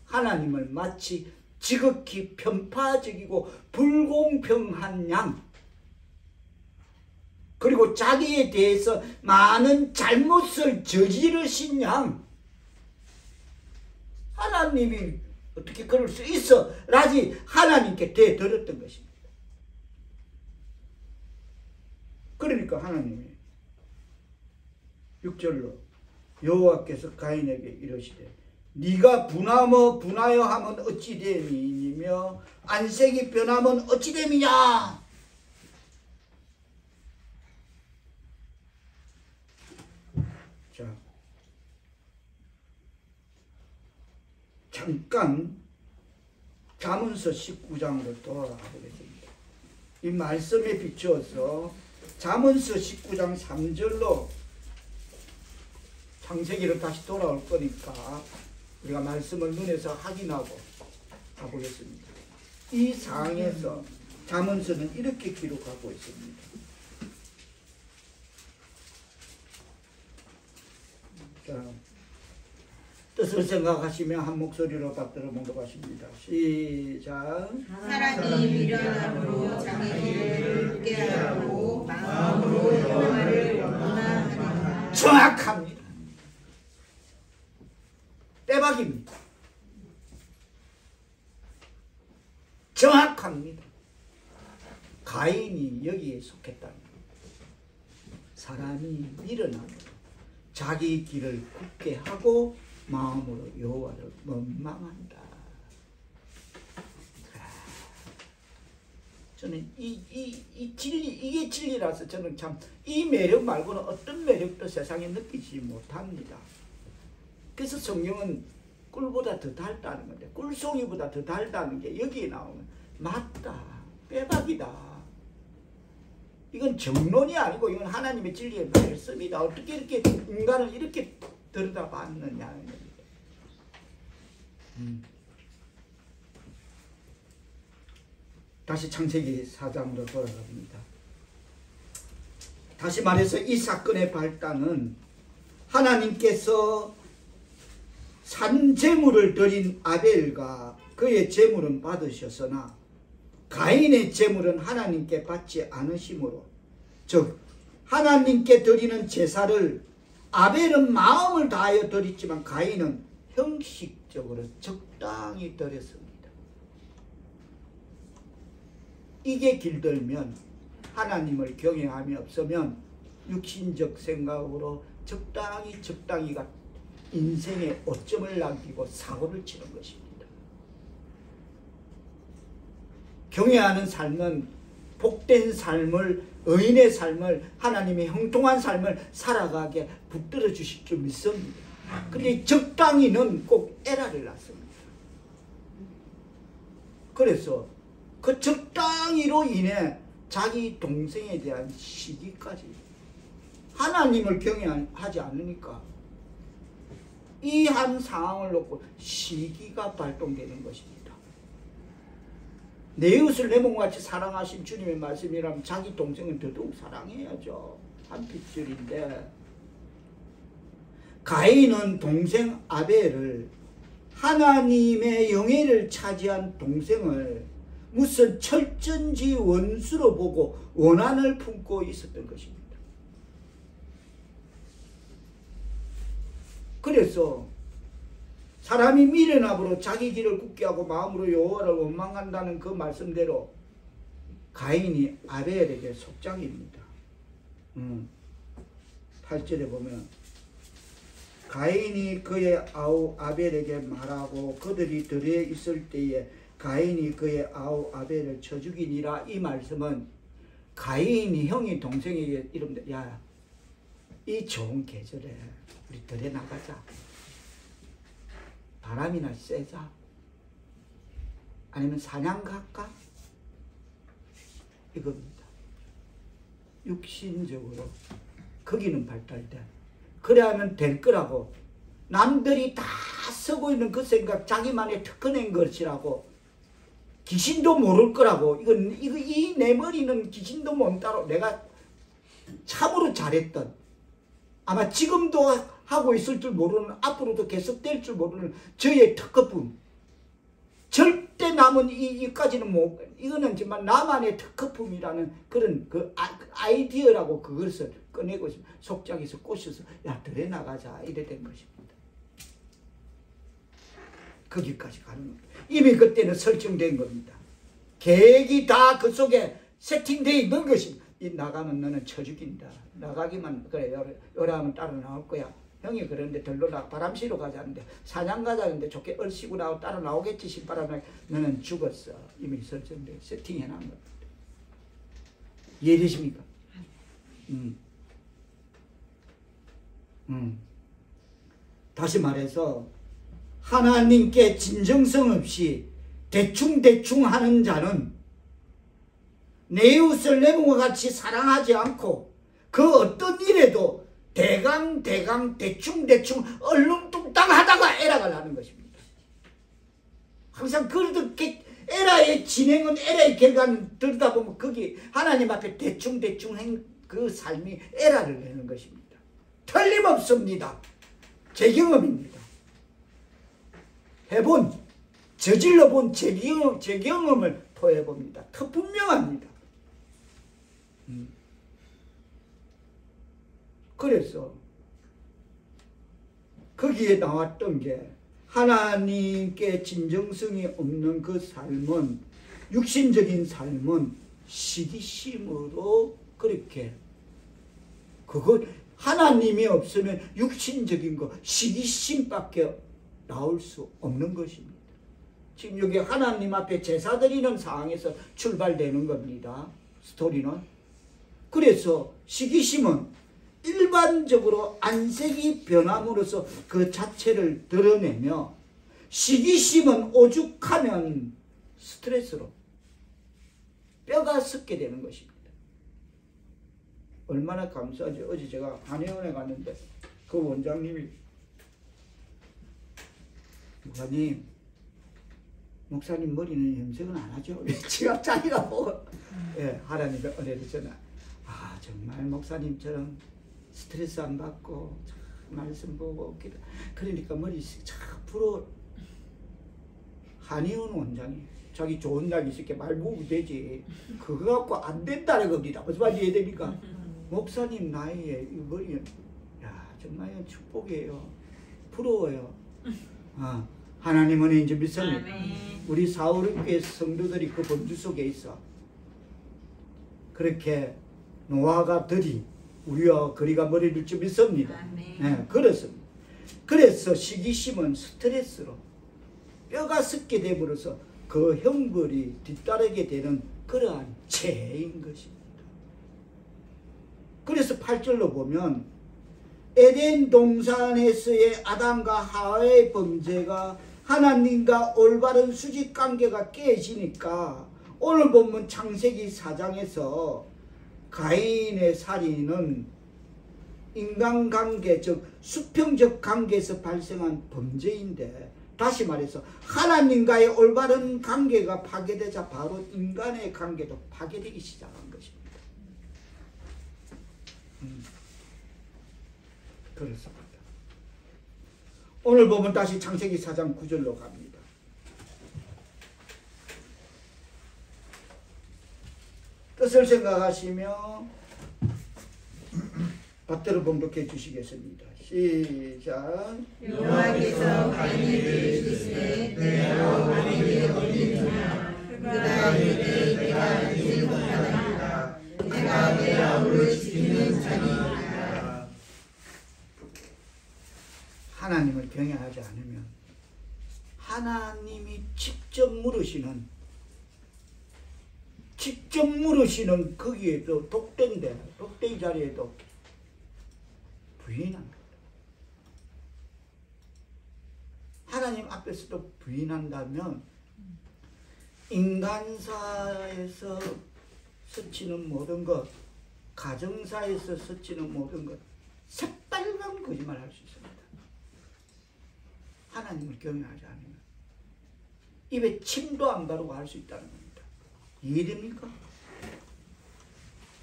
하나님을 마치 지극히 편파적이고 불공평한 양, 그리고 자기에 대해서 많은 잘못을 저지르신 양, 하나님이 어떻게 그럴 수 있어? 라지 하나님께 대들었던 것입니다. 그러니까 하나님이 6절로 여호와께서 가인에게 이르시되 네가 분하여 하면 어찌 됨이니며 안색이 변하면 어찌 됨이냐. 자, 잠깐 잠언서 19장으로 돌아가 보겠습니다. 이 말씀에 비추어서 잠언서 19장 3절로 창세기로 다시 돌아올 거니까 우리가 말씀을 눈에서 확인하고 가보겠습니다. 이 상황에서 잠언서는 이렇게 기록하고 있습니다. 자, 뜻을 생각하시며 한 목소리로 받들어 봉독하십니다. 시작.
사람이 미련함으로 자기 길을 굳게 하고 마음으로 여호와를 원망하니라.
정확합니다. 빼박입니다. 정확합니다. 가인이 여기에 속했다는 거예요. 사람이 미련함으로 자기 길을 굳게 하고 마음으로 여호와를 원망한다. 저는 이게 진리라서 저는 참 이 매력 말고는 어떤 매력도 세상에 느끼지 못합니다. 그래서 성경은 꿀보다 더 달다는 건데, 꿀송이보다 더 달다는 게 여기에 나오면 맞다, 빼박이다. 이건 정론이 아니고 이건 하나님의 진리의 말씀이다. 어떻게 이렇게 인간을 이렇게 들여다봤느냐는 겁니다. 다시 창세기 4장으로 돌아갑니다. 다시 말해서 이 사건의 발단은 하나님께서 산제물을 드린 아벨과 그의 제물은 받으셨으나 가인의 제물은 하나님께 받지 않으심으로, 즉 하나님께 드리는 제사를 아벨은 마음을 다하여 드렸지만 가인은 형식적으로 적당히 드렸습니다. 이게 길들면 하나님을 경외함이 없으면 육신적 생각으로 적당히가 인생에 오점을 남기고 사고를 치는 것입니다. 경외하는 삶은 복된 삶을, 의인의 삶을, 하나님의 형통한 삶을 살아가게 붙들어 주실 줄 믿습니다. 그런데 적당히는 꼭 에라를 낳습니다. 그래서 그 적당히로 인해 자기 동생에 대한 시기까지, 하나님을 경외하지 않으니까 이 한 상황을 놓고 시기가 발동되는 것입니다. 내 이웃을 내 몸같이 사랑하신 주님의 말씀이라면 자기 동생은 더더욱 사랑해야죠. 한 핏줄인데, 가인은 동생 아벨을, 하나님의 영예를 차지한 동생을 무슨 철전지 원수로 보고 원한을 품고 있었던 것입니다. 그래서 사람이 미련함으로 자기 길을 굳게 하고 마음으로 여호와를 원망한다는 그 말씀대로 가인이 아벨에게 속장입니다. 8절에 보면 가인이 그의 아우 아벨에게 말하고 그들이 들에 있을 때에 가인이 그의 아우 아벨을 쳐 죽이니라. 이 말씀은 가인이 형이 동생에게 이러면, 야, 이 좋은 계절에 우리 들에 나가자. 바람이나 쐬자. 아니면 사냥 갈까? 이겁니다. 육신적으로 거기는 발달돼. 그래 하면 될 거라고, 남들이 다 쓰고 있는 그 생각, 자기만의 특허낸 것이라고, 귀신도 모를 거라고, 이 내 머리는 귀신도 못 따로, 내가 참으로 잘했던, 아마 지금도 하고 있을 줄 모르는, 앞으로도 계속될 줄 모르는 저의 특허품, 절대 남은 이까지는 못, 이거는 정말 나만의 특허품이라는 그런 그 아이디어라고 그것을 꺼내고 속장에서 꼬셔서, 야, 들에 나가자, 이래 된 것입니다. 거기까지 가는 겁니다. 이미 그때는 설정된 겁니다. 계획이 다 그 속에 세팅되어 있는 것입니다. 이 나가면 너는 쳐 죽인다. 나가기만, 그래, 요라면 따라 나올 거야. 형이 그러는데 들로 바람 쐬러 가자는데, 사냥 가자는데 좋게 얼씨구 나고 따라 나오겠지 신바람에, 너는 죽었어. 이미 설정돼 세팅해 놓은 겁니다. 이해되십니까? 다시 말해서 하나님께 진정성 없이 대충 하는 자는 내 이웃을 내 몸과 같이 사랑하지 않고 그 어떤 일에도 대강 대충 얼렁뚱땅 하다가 에라가 나는 것입니다. 항상 그렇게 에라의 진행은, 에라의 결과는 들여다보면 거기 하나님 앞에 대충 한 그 삶이 에라를 내는 것입니다. 틀림없습니다. 제 경험입니다. 해본, 저질러 본 제 경험을 토해봅니다. 더 분명합니다. 그래서 거기에 나왔던 게 하나님께 진정성이 없는 그 삶은, 육신적인 삶은 시기심으로 그렇게, 그거 하나님이 없으면 육신적인 거 시기심밖에 나올 수 없는 것입니다. 지금 여기 하나님 앞에 제사 드리는 상황에서 출발되는 겁니다. 스토리는. 그래서 시기심은 일반적으로 안색이 변함으로써 그 자체를 드러내며, 시기심은 오죽하면 스트레스로 뼈가 썩게 되는 것입니다. 얼마나 감사하지. 어제 제가 한의원에 갔는데 그 원장님이, 목사님 머리는 염색은 안 하죠? 제가 자기가 보고, 예, 하나님의 은혜를 저는, 정말 목사님처럼 스트레스 안 받고 말씀 보고 기도, 그러니까 머리 참 부러워. 한의원 원장이 자기 좋은 날 있을 게 말 모으면 되지, 그거 갖고 안 된다는 겁니다. 무슨 말인지 이해됩니까? 목사님 나이에 이 머리, 정말 축복이에요. 부러워요. 하나님은 이제 믿습니다. 우리 사울교회 성도들이 그 범주 속에 있어. 그렇게 노아가 들이 우리와 거리가 멀어질 줄 믿습니다. 네, 그렇습니다. 그래서 시기심은 스트레스로 뼈가 썩게 되버려서 그 형벌이 뒤따르게 되는 그러한 죄인 것입니다. 그래서 8절로 보면 에덴 동산에서의 아담과 하와의 범죄가 하나님과 올바른 수직 관계가 깨지니까 오늘 보면 창세기 4장에서 가인의 살인은 인간관계, 즉 수평적 관계에서 발생한 범죄인데, 다시 말해서 하나님과의 올바른 관계가 파괴되자 바로 인간의 관계도 파괴되기 시작한 것입니다. 그렇습니다. 오늘 보면 다시 창세기 4장 9절로 갑니다. 뜻을 생각하시며 받들어 봉독해 주시겠습니다. 시작.
여호와께서 가인에게 이르시되 내가 어디에 어디냐 그가 이르되 내가 인생하다 내가 내 아우를 지키는 자니이다.
하나님을 경외하지 않으면 하나님이 직접 물으시는 거기에도 독대의 자리에도 부인합니다. 하나님 앞에서도 부인한다면 인간사에서 스치는 모든 것, 가정사에서 스치는 모든 것, 새빨간 거짓말 할 수 있습니다. 하나님을 경외하지 않으면 입에 침도 안 바르고 할 수 있다는 겁니다. 이해됩니까?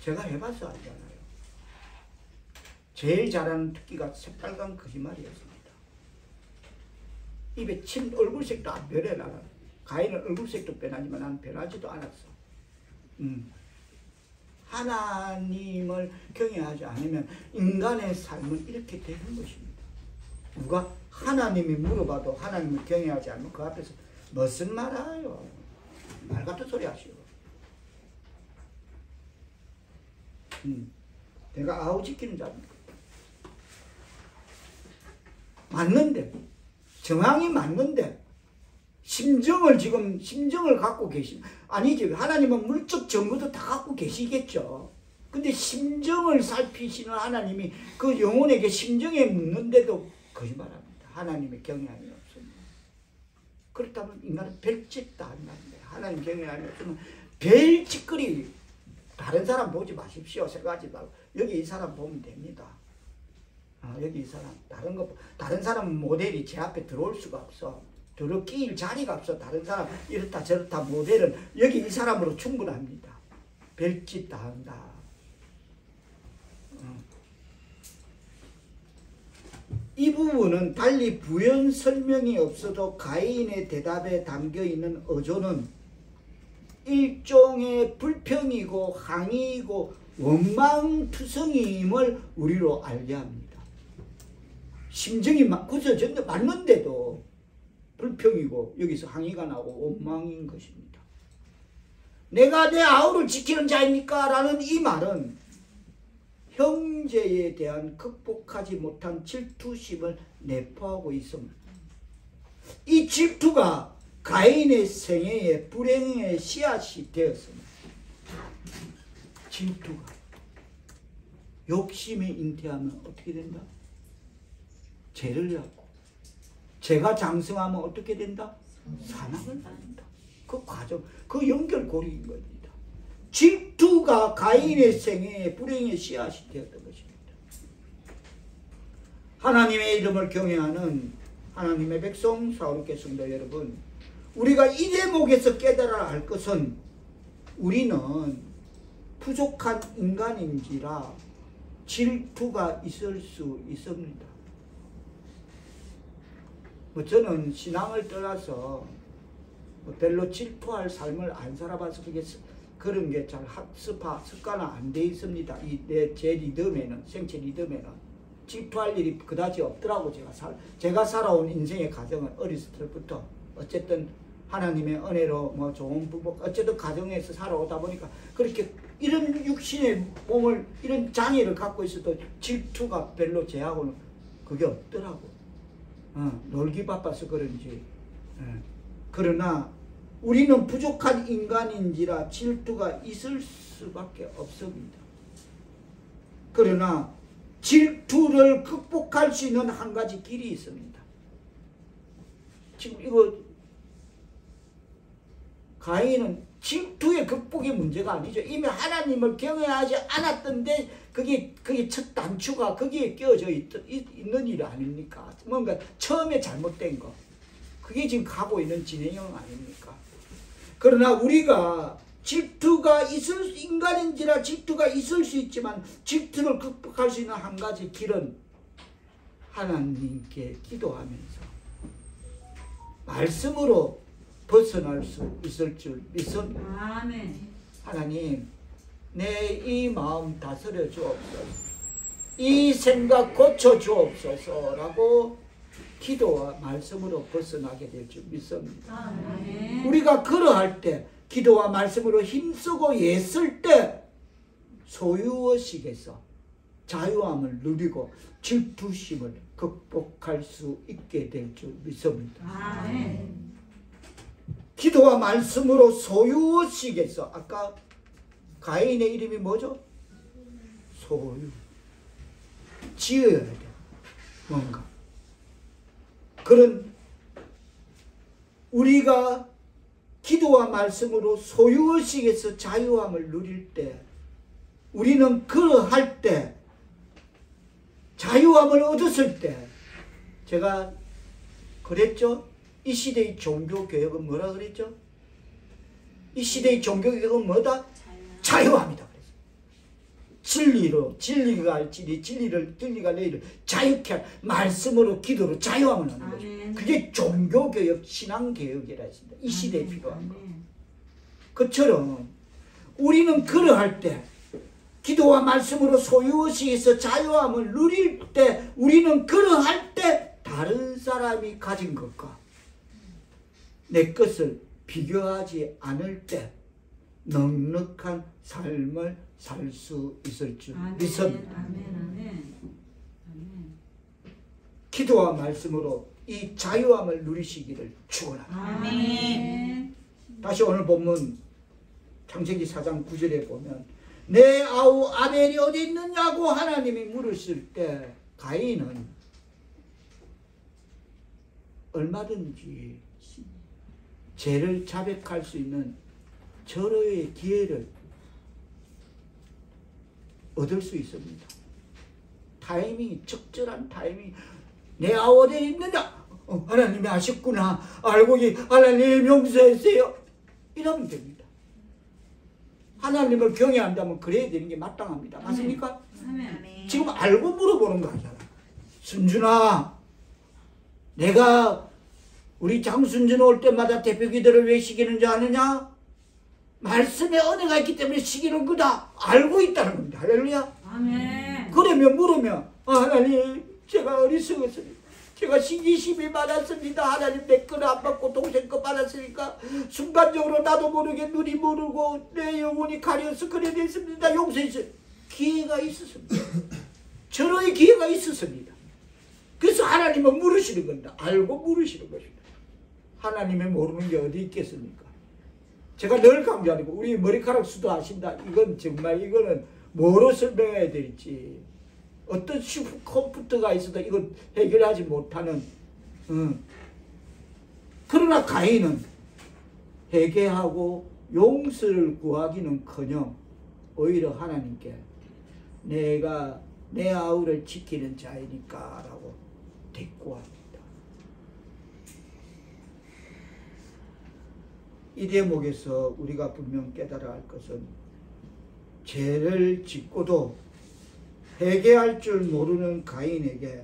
제가 해봐서 알잖아요. 제일 잘하는 특기가 새빨간 거짓말이었습니다. 입에 침, 얼굴색도 안 변해. 나는 가인은 얼굴색도 변하지만 나는 변하지도 않았어. 하나님을 경외하지 않으면 인간의 삶은 이렇게 되는 것입니다. 누가 하나님이 물어봐도 하나님을 경외하지 않으면 그 앞에서 무슨 말 하요? 말 같은 소리 하시오. 내가 아우 지키는 자입니다. 맞는데, 정황이 맞는데, 심정을 갖고 아니지. 하나님은 물적 정보도 다 갖고 계시겠죠. 근데 심정을 살피시는 하나님이 그 영혼에게 심정에 묻는데도 거짓말합니다. 하나님의 경외함이 없습니다. 그렇다면 인간은 별짓도 안 납니다. 하나님 경외함이 없으면 별짓거리, 다른 사람 보지 마십시오. 생각하지 말고 여기 이 사람 보면 됩니다. 여기 이 사람, 다른 사람 모델이 제 앞에 들어올 수가 없어. 들어 끼일 자리가 없어. 다른 사람 이렇다 저렇다 모델은 여기 이 사람으로 충분합니다. 별짓 다 한다. 이 부분은 달리 부연 설명이 없어도 가인의 대답에 담겨있는 어조는 일종의 불평이고 항의이고 원망투성임을 우리로 알게 합니다. 심정이 굳어졌는데 맞는데도 불평이고 여기서 항의가 나오고 원망인 것입니다. 내가 내 아우를 지키는 자입니까? 라는 이 말은 형제에 대한 극복하지 못한 질투심을 내포하고 있습니다. 이 질투가 가인의 생애에 불행의 씨앗이 되었습니다. 질투가 욕심에 잉태하면 어떻게 된다? 죄를 갖고 죄가 장성하면 어떻게 된다? 사망을 받는다. 그 과정, 그 연결고리인 겁니다. 질투가 가인의 생애에 불행의 씨앗이 되었던 것입니다. 하나님의 이름을 경외하는 하나님의 백성 사랑하는 성도 여러분, 우리가 이 대목에서 깨달아야 할 것은 우리는 부족한 인간인지라 질투가 있을 수 있습니다. 저는 신앙을 떠나서 별로 질투할 삶을 안 살아봐서 그런 게 잘 습관화 안 돼 있습니다. 제 리듬에는, 생체 리듬에는 질투할 일이 그다지 없더라고. 제가 살아온 인생의 가정은 어렸을 때부터 어쨌든 하나님의 은혜로 좋은 부부, 어쨌든 가정에서 살아오다 보니까 그렇게 이런 육신의 몸을, 이런 장애를 갖고 있어도 질투가 별로 제하고는 그게 없더라고. 놀기 바빠서 그런지. 그러나 우리는 부족한 인간인지라 질투가 있을 수밖에 없습니다. 그러나 질투를 극복할 수 있는 한 가지 길이 있습니다. 지금 이거 가인은 질투의 극복이 문제가 아니죠. 이미 하나님을 경외하지 않았던데 그게 첫 단추가 거기에 끼어져 있는 일 아닙니까? 뭔가 처음에 잘못된 거. 그게 지금 가고 있는 진행형 아닙니까? 그러나 우리가 질투가 인간인지라 질투가 있을 수 있지만 질투를 극복할 수 있는 한 가지 길은 하나님께 기도하면서 말씀으로 벗어날 수 있을 줄 믿습니다.
아멘.
하나님, 내 이 마음 다스려 주옵소서, 이 생각 고쳐 주옵소서라고 기도와 말씀으로 벗어나게 될 줄 믿습니다.
아멘.
우리가 그러할 때, 기도와 말씀으로 힘쓰고 애쓸 때 소유의식에서 자유함을 누리고 질투심을 극복할 수 있게 될 줄 믿습니다.
아멘.
기도와 말씀으로 소유의식에서, 아까 가인의 이름이 뭐죠? 소유. 지어야 돼. 뭔가. 그런 우리가 기도와 말씀으로 소유의식에서 자유함을 누릴 때, 우리는 그러할 때, 자유함을 얻었을 때, 제가 그랬죠? 이 시대의 종교개혁은 뭐라 그랬죠? 이 시대의 종교개혁은 뭐다? 자유함이다 그랬어요. 진리로, 진리가 할 진리, 진리가 내일을 자유케 할 말씀으로, 기도로 자유함을 얻는 거죠. 그게 종교개혁, 신앙개혁이라 했습니다. 이 시대에 필요한 거. 그처럼 우리는 그러할 때, 기도와 말씀으로 소유의식에서 자유함을 누릴 때, 우리는 그러할 때 다른 사람이 가진 것과 내 것을 비교하지 않을 때 넉넉한 삶을 살 수 있을 줄 믿습니다. 기도와 말씀으로 이 자유함을 누리시기를 축원합니다.
아멘.
다시 오늘 본문 창세기 4장 9절에 보면 내 아우 아벨이 어디 있느냐고 하나님이 물으실 때 가인은 얼마든지 죄를 자백할 수 있는 절호의 기회를 얻을 수 있습니다. 타이밍이, 적절한 타이밍. 내 아우 어디 있느냐? 하나님이 아셨구나. 알고 하나님 용서하세요. 이러면 됩니다. 하나님을 경외한다면 그래야 되는 게 마땅합니다. 맞습니까?
아멘.
지금 알고 물어보는 거 아니잖아. 순준아, 내가 우리 장순준 올 때마다 대표기도를 왜 시키는지 아느냐? 말씀에 은혜가 있기 때문에 시키는 거다. 알고 있다는 겁니다. 할렐루야.
아멘.
그러면 물으면 하나님, 제가 어리석었습니다. 제가 시기심이 많았습니다. 하나님 내 거를 안 받고 동생 거 받았으니까 순간적으로 나도 모르게 눈이 모르고 내 영혼이 가려서 그래 됐습니다. 용서해 주세요. 기회가 있었습니다. 절호의 기회가 있었습니다. 그래서 하나님은 물으시는 겁니다. 알고 물으시는 것입니다. 하나님의 모르는 게 어디 있겠습니까? 제가 늘 강조하는 거, 우리 머리카락 수도 아신다. 이건 정말 이거는 뭐로 설명해야 될지, 어떤 컴퓨터가 있어도 이건 해결하지 못하는. 그러나 가인은 회개하고 용서를 구하기는커녕 오히려 하나님께 내가 내 아우를 지키는 자이니까 라고 대꾸합니다. 이 대목에서 우리가 분명 깨달아야 할 것은 죄를 짓고도 회개할 줄 모르는 가인에게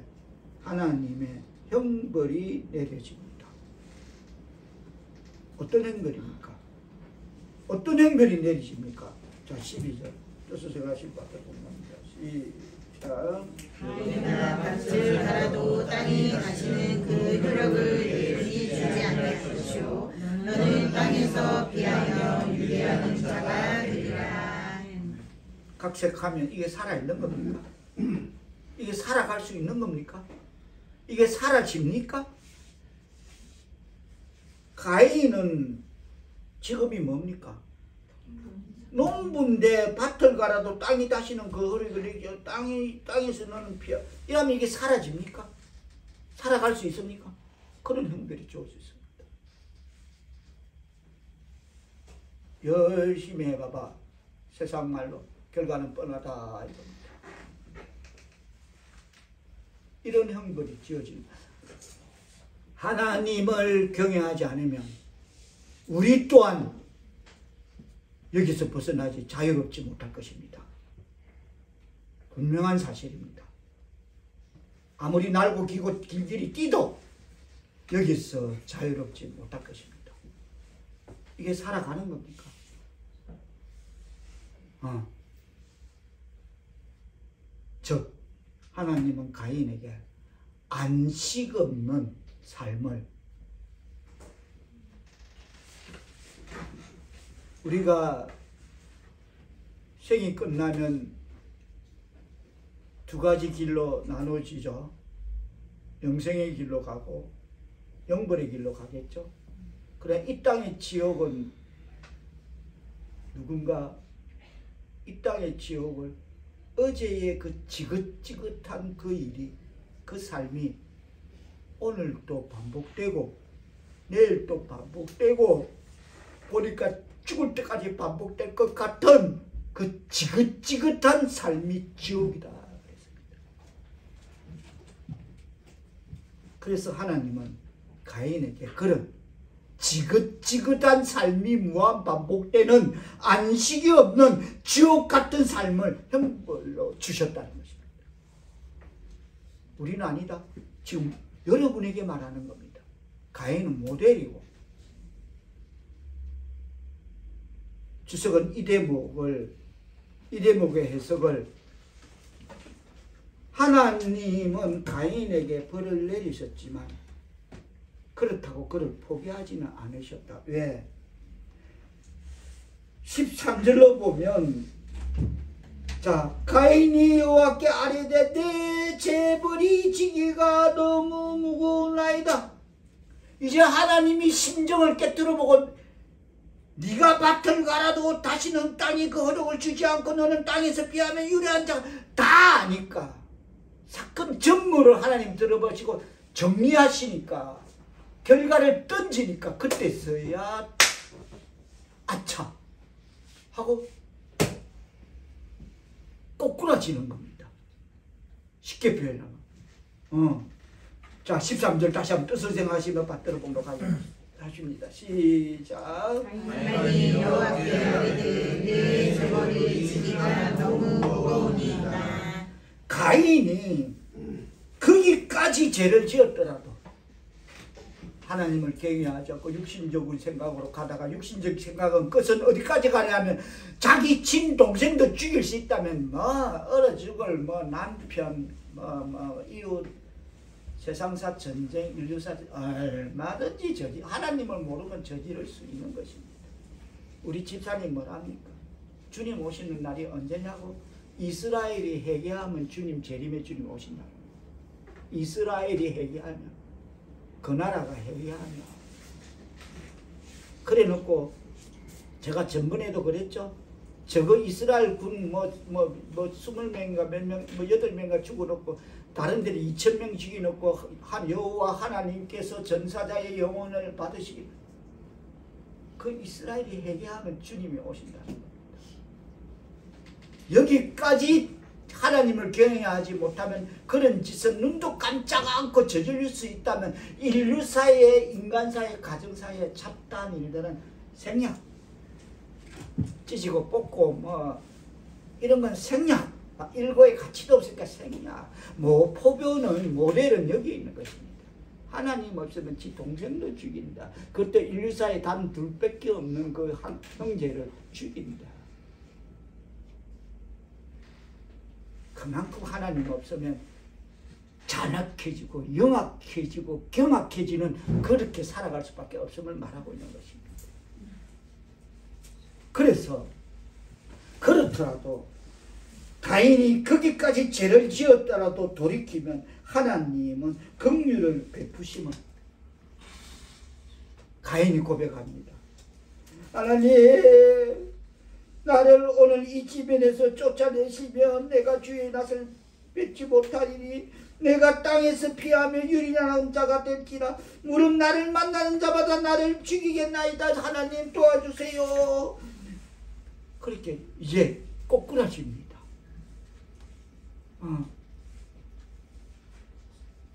하나님의 형벌이 내려집니다. 어떤 형벌입니까? 어떤 형벌이 내리십니까? 자, 12절 뜻을 생각하실 것 같아 봅니다. 시작.
가인아 밭을 갈아도 땅이 가시는 그 효력을 내리 주지 않을 것이요 너는 땅에서 비하여 유리하는 자가 되리라.
각색하면 이게 살아있는 겁니까? 이게 살아갈 수 있는 겁니까? 이게 사라집니까? 가인은 직업이 뭡니까? 농부인데 밭을 갈아도 땅이 다시는 그 허리를 땅에서 나는 피야. 이러면 이게 사라집니까? 살아갈 수 있습니까? 그런 형벌이 좋을 수 있습니다. 열심히 해봐봐. 세상 말로 결과는 뻔하다 이겁니다. 이런 형벌이 지어집니다. 하나님을 경외하지 않으면 우리 또한 여기서 벗어나지 자유롭지 못할 것입니다. 분명한 사실입니다. 아무리 날고 기고 길길이 뛰도 여기서 자유롭지 못할 것입니다. 이게 살아가는 겁니까? 즉 하나님은 가인에게 안식 없는 삶을, 우리가 생이 끝나면 두 가지 길로 나눠지죠. 영생의 길로 가고 영벌의 길로 가겠죠. 그래, 이 땅의 지옥은 누군가 이 땅의 지옥을 어제의 그 지긋지긋한 그 일이, 그 삶이 오늘 또 반복되고 내일 또 반복되고 보니까 죽을 때까지 반복될 것 같은 그 지긋지긋한 삶이 지옥이다 그랬습니다. 그래서 하나님은 가인에게 그런 지긋지긋한 삶이 무한 반복되는 안식이 없는 지옥 같은 삶을 형벌로 주셨다는 것입니다. 우리는 아니다. 지금 여러분에게 말하는 겁니다. 가인은 모델이고, 주석은 이 대목의 해석을, 하나님은 가인에게 벌을 내리셨지만 그렇다고 그를 포기하지는 않으셨다. 왜? 13절로 보면, 자, 가인이 여호와께 아뢰되 내 재벌이 지기가 너무 무거우나이다. 이제 하나님이 심정을 깨뜨려보고 네가 밭을 갈아도 다시는 땅이 그 허락을 주지 않고 너는 땅에서 비하면 유리한 자가 다 아니까 사건 전무를 하나님 들어보시고 정리하시니까 결과를 던지니까 그때서야 아차 하고 꼬꾸라지는 겁니다. 쉽게 표현하면. 자, 13절 다시 한번 뜻을 생각하시며 받들어 보도록 하십니다. 시작.
가인이 여호와께 아뢰되 내 재벌이 지기가 너무 무거우니이다.
가인이 거기 여기까지 죄를 지었더라도 하나님을 경외하지 않고 육신적인 생각으로 가다가, 육신적 생각은 끝은 어디까지 가냐면 자기 친동생도 죽일 수 있다면 얼어 죽을 남편 이웃, 세상사, 전쟁, 인류사 얼마든지 하나님을 모르면 저지를 수 있는 것입니다. 우리 집사님 뭐랍니까? 주님 오시는 날이 언제냐고? 이스라엘이 회개하면 주님 재림의 주님 오신다. 이스라엘이 회개하면, 그 나라가 회개하면. 그래 놓고 제가 전번에도 그랬죠. 저거 이스라엘 군 20명인가 몇 명, 8명인가 죽어놓고 다른 데는 2,000명 죽여놓고 여호와 하나님께서 전사자의 영혼을 받으시기, 그 이스라엘이 회개하면 주님이 오신다는 겁니다. 여기까지 하나님을 경외하지 못하면 그런 짓은 눈도 깜짝 않고 저질 수 있다면 인류사회, 인간사회, 가정사회 잡다한 일들은 생략, 찢고 뽑고 이런 건 생략, 일고의 가치도 없으니까 생략. 포교는 모델은 여기 있는 것입니다. 하나님 없으면 지 동생도 죽인다. 그때 인류사에 단 둘밖에 없는 그 형제를 죽인다. 그만큼 하나님 없으면 잔악해지고 영악해지고 경악해지는, 그렇게 살아갈 수밖에 없음을 말하고 있는 것입니다. 그래서 그렇더라도 가인이 거기까지 죄를 지었더라도 돌이키면 하나님은 긍휼을 베푸시면, 가인이 고백합니다. 하나님, 나를 오늘 이 지면에서 쫓아내시면 내가 주의 낯을 뵙지 못하리니, 내가 땅에서 피하며 유리나는 자가 될지라. 무릇 나를 만나는 자마다 나를 죽이겠나이다. 하나님 도와주세요. 그렇게 이제 꼬꾸라집니다.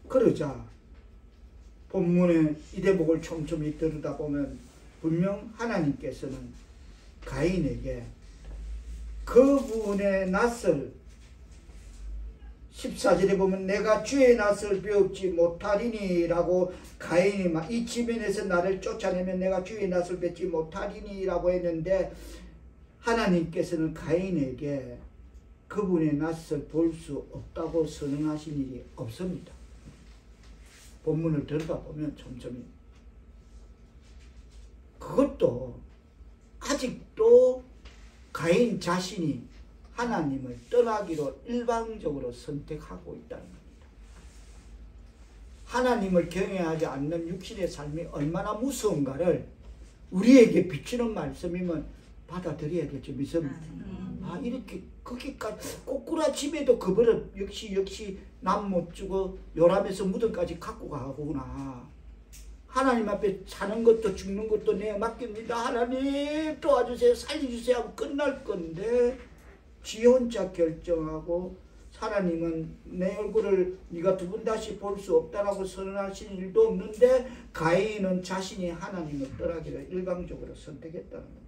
그러자 본문의 이 대목을 촘촘히 들여다보면 분명 하나님께서는 가인에게 그분의 낯을, 14절에 보면 내가 주의 낯을 배웁지 못하리니 라고, 가인이 이 지면에서 나를 쫓아내면 내가 주의 낯을 뵙지 못하리니 라고 했는데, 하나님께서는 가인에게 그분의 낯을 볼 수 없다고 선언하신 일이 없습니다. 본문을 들여다보면 촘촘히. 그것도 아직도 가인 자신이 하나님을 떠나기로 일방적으로 선택하고 있다는 겁니다. 하나님을 경외하지 않는 육신의 삶이 얼마나 무서운가를 우리에게 비추는 말씀이면 받아들여야 되죠. 믿습니다. 이렇게 거기까지 꼬꾸라짐에도 그 버릇 역시 남 못 주고 요람에서 무덤까지 갖고 가구나. 하나님 앞에 사는 것도 죽는 것도 내가 맡깁니다. 하나님 도와주세요, 살려주세요 하고 끝날 건데, 지 혼자 결정하고, 하나님은 내 얼굴을 네가 두 번 다시 볼 수 없다라고 선언하신 일도 없는데, 가인은 자신이 하나님을 떠나기를 일방적으로 선택했다는 겁니다.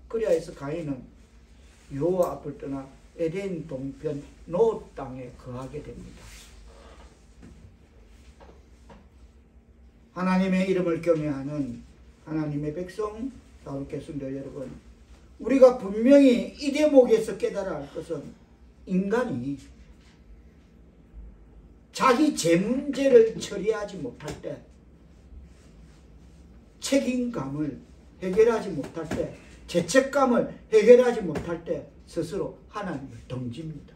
그래야 해서 가인은 여호와 앞을 떠나 에덴 동편 노 땅에 거하게 됩니다. 하나님의 이름을 경외하는 하나님의 백성 사랑하는 성도 여러분, 우리가 분명히 이 대목에서 깨달아야 할 것은, 인간이 자기 죄 문제를 처리하지 못할 때, 책임감을 해결하지 못할 때, 죄책감을 해결하지 못할 때 스스로 하나님을 던집니다.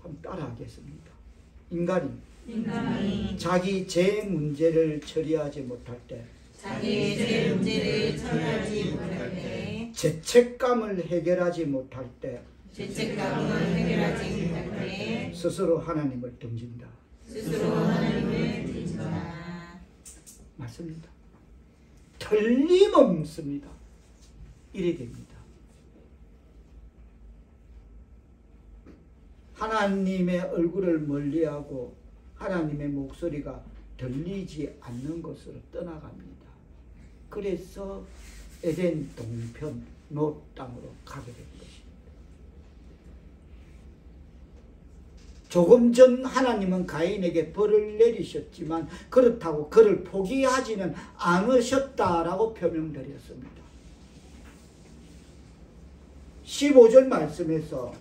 한번 따라하겠습니다. 인간이 자기 죄 문제를 처리하지 못할 때, 죄책감을 해결하지 못할 때, 스스로 하나님을 던진다. 맞습니다. 틀림없습니다. 이래 됩니다. 하나님의 얼굴을 멀리하고 하나님의 목소리가 들리지 않는 곳으로 떠나갑니다. 그래서 에덴 동편 노 땅으로 가게 된 것입니다. 조금 전 하나님은 가인에게 벌을 내리셨지만 그렇다고 그를 포기하지는 않으셨다라고 표명드렸습니다. 15절 말씀에서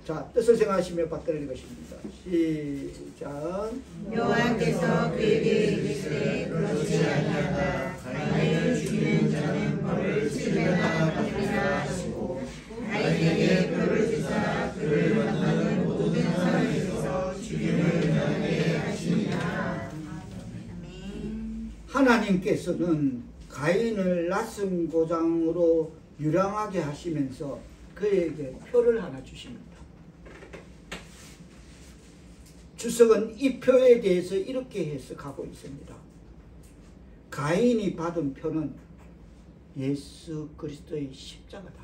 자, 뜻을 생각하시며 받들을 것입니다. 시작.
여호와께서 그에게 이르시되 그렇지 아니하다. 가인을 죽이는 자는 벌을 7배나 받으리라 하시고 가인에게 벌을 주사 그를 만나는 모든 사람에게서 죽임을 면하게 하시니라.
하나님께서는 가인을 낯선 고장으로 유랑하게 하시면서 그에게 표를 하나 주십니다. 주석은 이 표에 대해서 이렇게 해석하고 있습니다. 가인이 받은 표는 예수 그리스도의 십자가다.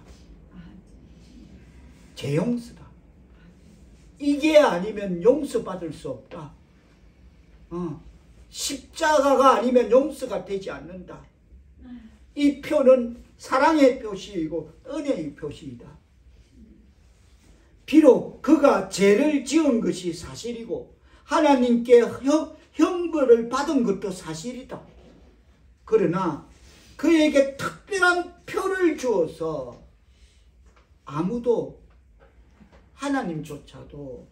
재용서다. 이게 아니면 용서받을 수 없다. 십자가가 아니면 용서가 되지 않는다. 이 표는 사랑의 표시이고 은혜의 표시이다. 비록 그가 죄를 지은 것이 사실이고 하나님께 형벌을 받은 것도 사실이다. 그러나 그에게 특별한 표를 주어서 아무도 하나님조차도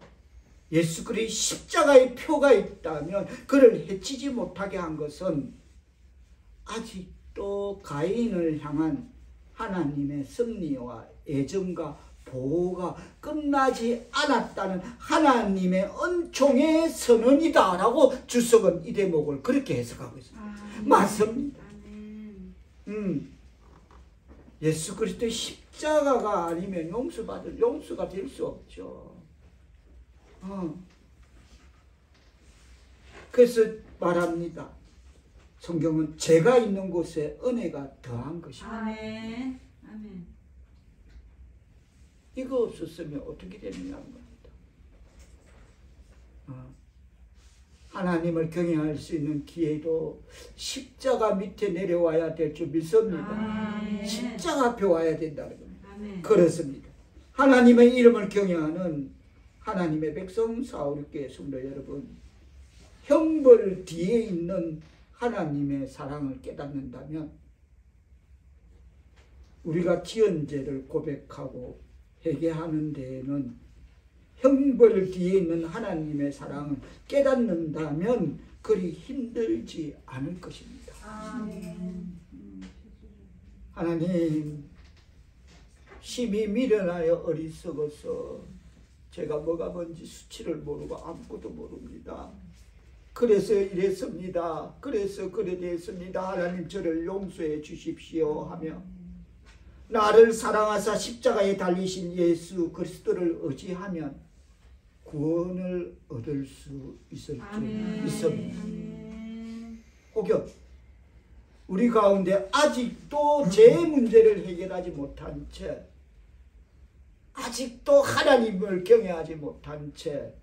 예수 그리스도의 십자가의 표가 있다면 그를 해치지 못하게 한 것은 아직도 가인을 향한 하나님의 섭리와 애정과 보호가 끝나지 않았다는 하나님의 은총의 선언이다 라고 주석은 이 대목을 그렇게 해석하고 있습니다. 맞습니다. 예수 그리스도의 십자가가 아니면 용서가 될 수 없죠. 그래서 말합니다. 성경은 죄가 있는 곳에 은혜가 더한 것입니다.
아멘. 아멘.
이거 없었으면 어떻게 되느냐는 겁니다. 하나님을 경외할 수 있는 기회도 십자가 밑에 내려와야 될 줄 믿습니다.
아멘.
십자가 앞에 와야 된다는 겁니다.
아멘.
그렇습니다. 하나님의 이름을 경외하는 하나님의 백성 사울교회 성도 여러분, 형벌 뒤에 있는 하나님의 사랑을 깨닫는다면 우리가 지은 죄를 고백하고 회개하는 데에는 형벌 뒤에 있는 하나님의 사랑을 깨닫는다면 그리 힘들지 않을 것입니다.
아멘.
하나님, 심히 미련하여 어리석어서 제가 뭐가 뭔지 수치를 모르고 아무것도 모릅니다. 그래서 이랬습니다. 그래서 그래 됐습니다. 하나님 저를 용서해 주십시오 하며 나를 사랑하사 십자가에 달리신 예수 그리스도를 의지하면 구원을 얻을 수 있을 줄 믿습니다. 혹여 우리 가운데 아직도 죄 문제를 해결하지 못한 채, 아직도 하나님을 경외하지 못한 채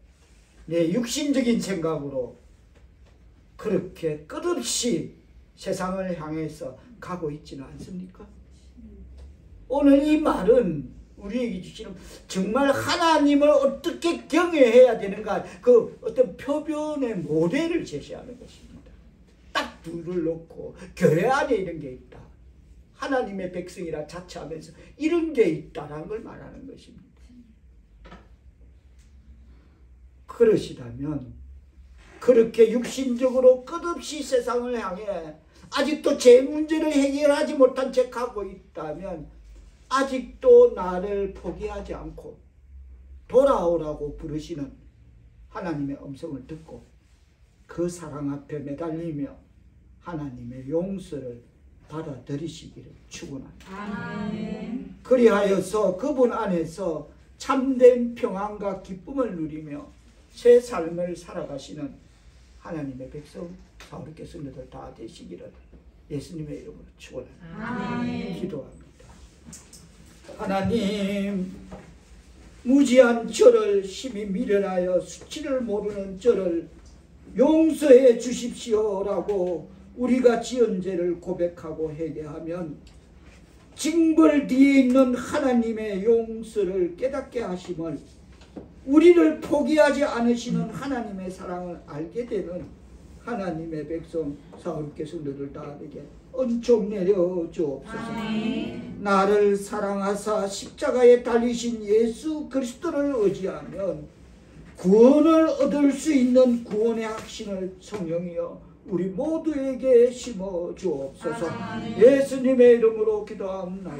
내 육신적인 생각으로 그렇게 끝없이 세상을 향해서 가고 있지는 않습니까? 오늘 이 말은 우리에게 주시는 정말 하나님을 어떻게 경외해야 되는가, 그 어떤 표변의 모델을 제시하는 것입니다. 딱 둘을 놓고 교회 안에 이런 게 있다, 하나님의 백성이라 자처하면서 이런 게 있다라는 걸 말하는 것입니다. 그러시다면 그렇게 육신적으로 끝없이 세상을 향해 아직도 제 문제를 해결하지 못한 채 가고 있다면 아직도 나를 포기하지 않고 돌아오라고 부르시는 하나님의 음성을 듣고 그 사랑 앞에 매달리며 하나님의 용서를 받아들이시기를 축원합니다.
아멘.
그리하여서 그분 안에서 참된 평안과 기쁨을 누리며 새 삶을 살아가시는 하나님의 백성 사울교회 성도들 다 되시기를 예수님의 이름으로 축원합니다.
아멘.
기도합니다. 하나님, 무지한 저를 심히 미련하여 수치를 모르는 저를 용서해 주십시오라고 우리가 지은 죄를 고백하고 회개하면 징벌 뒤에 있는 하나님의 용서를 깨닫게 하심을 우리를 포기하지 않으시는 하나님의 사랑을 알게 되는 하나님의 백성 사울께 성도들 다 되게 은총 내려 주옵소서. 나를 사랑하사 십자가에 달리신 예수 그리스도를 의지하면 구원을 얻을 수 있는 구원의 확신을 성령이여 우리 모두에게 심어 주옵소서. 예수님의 이름으로 기도합니다.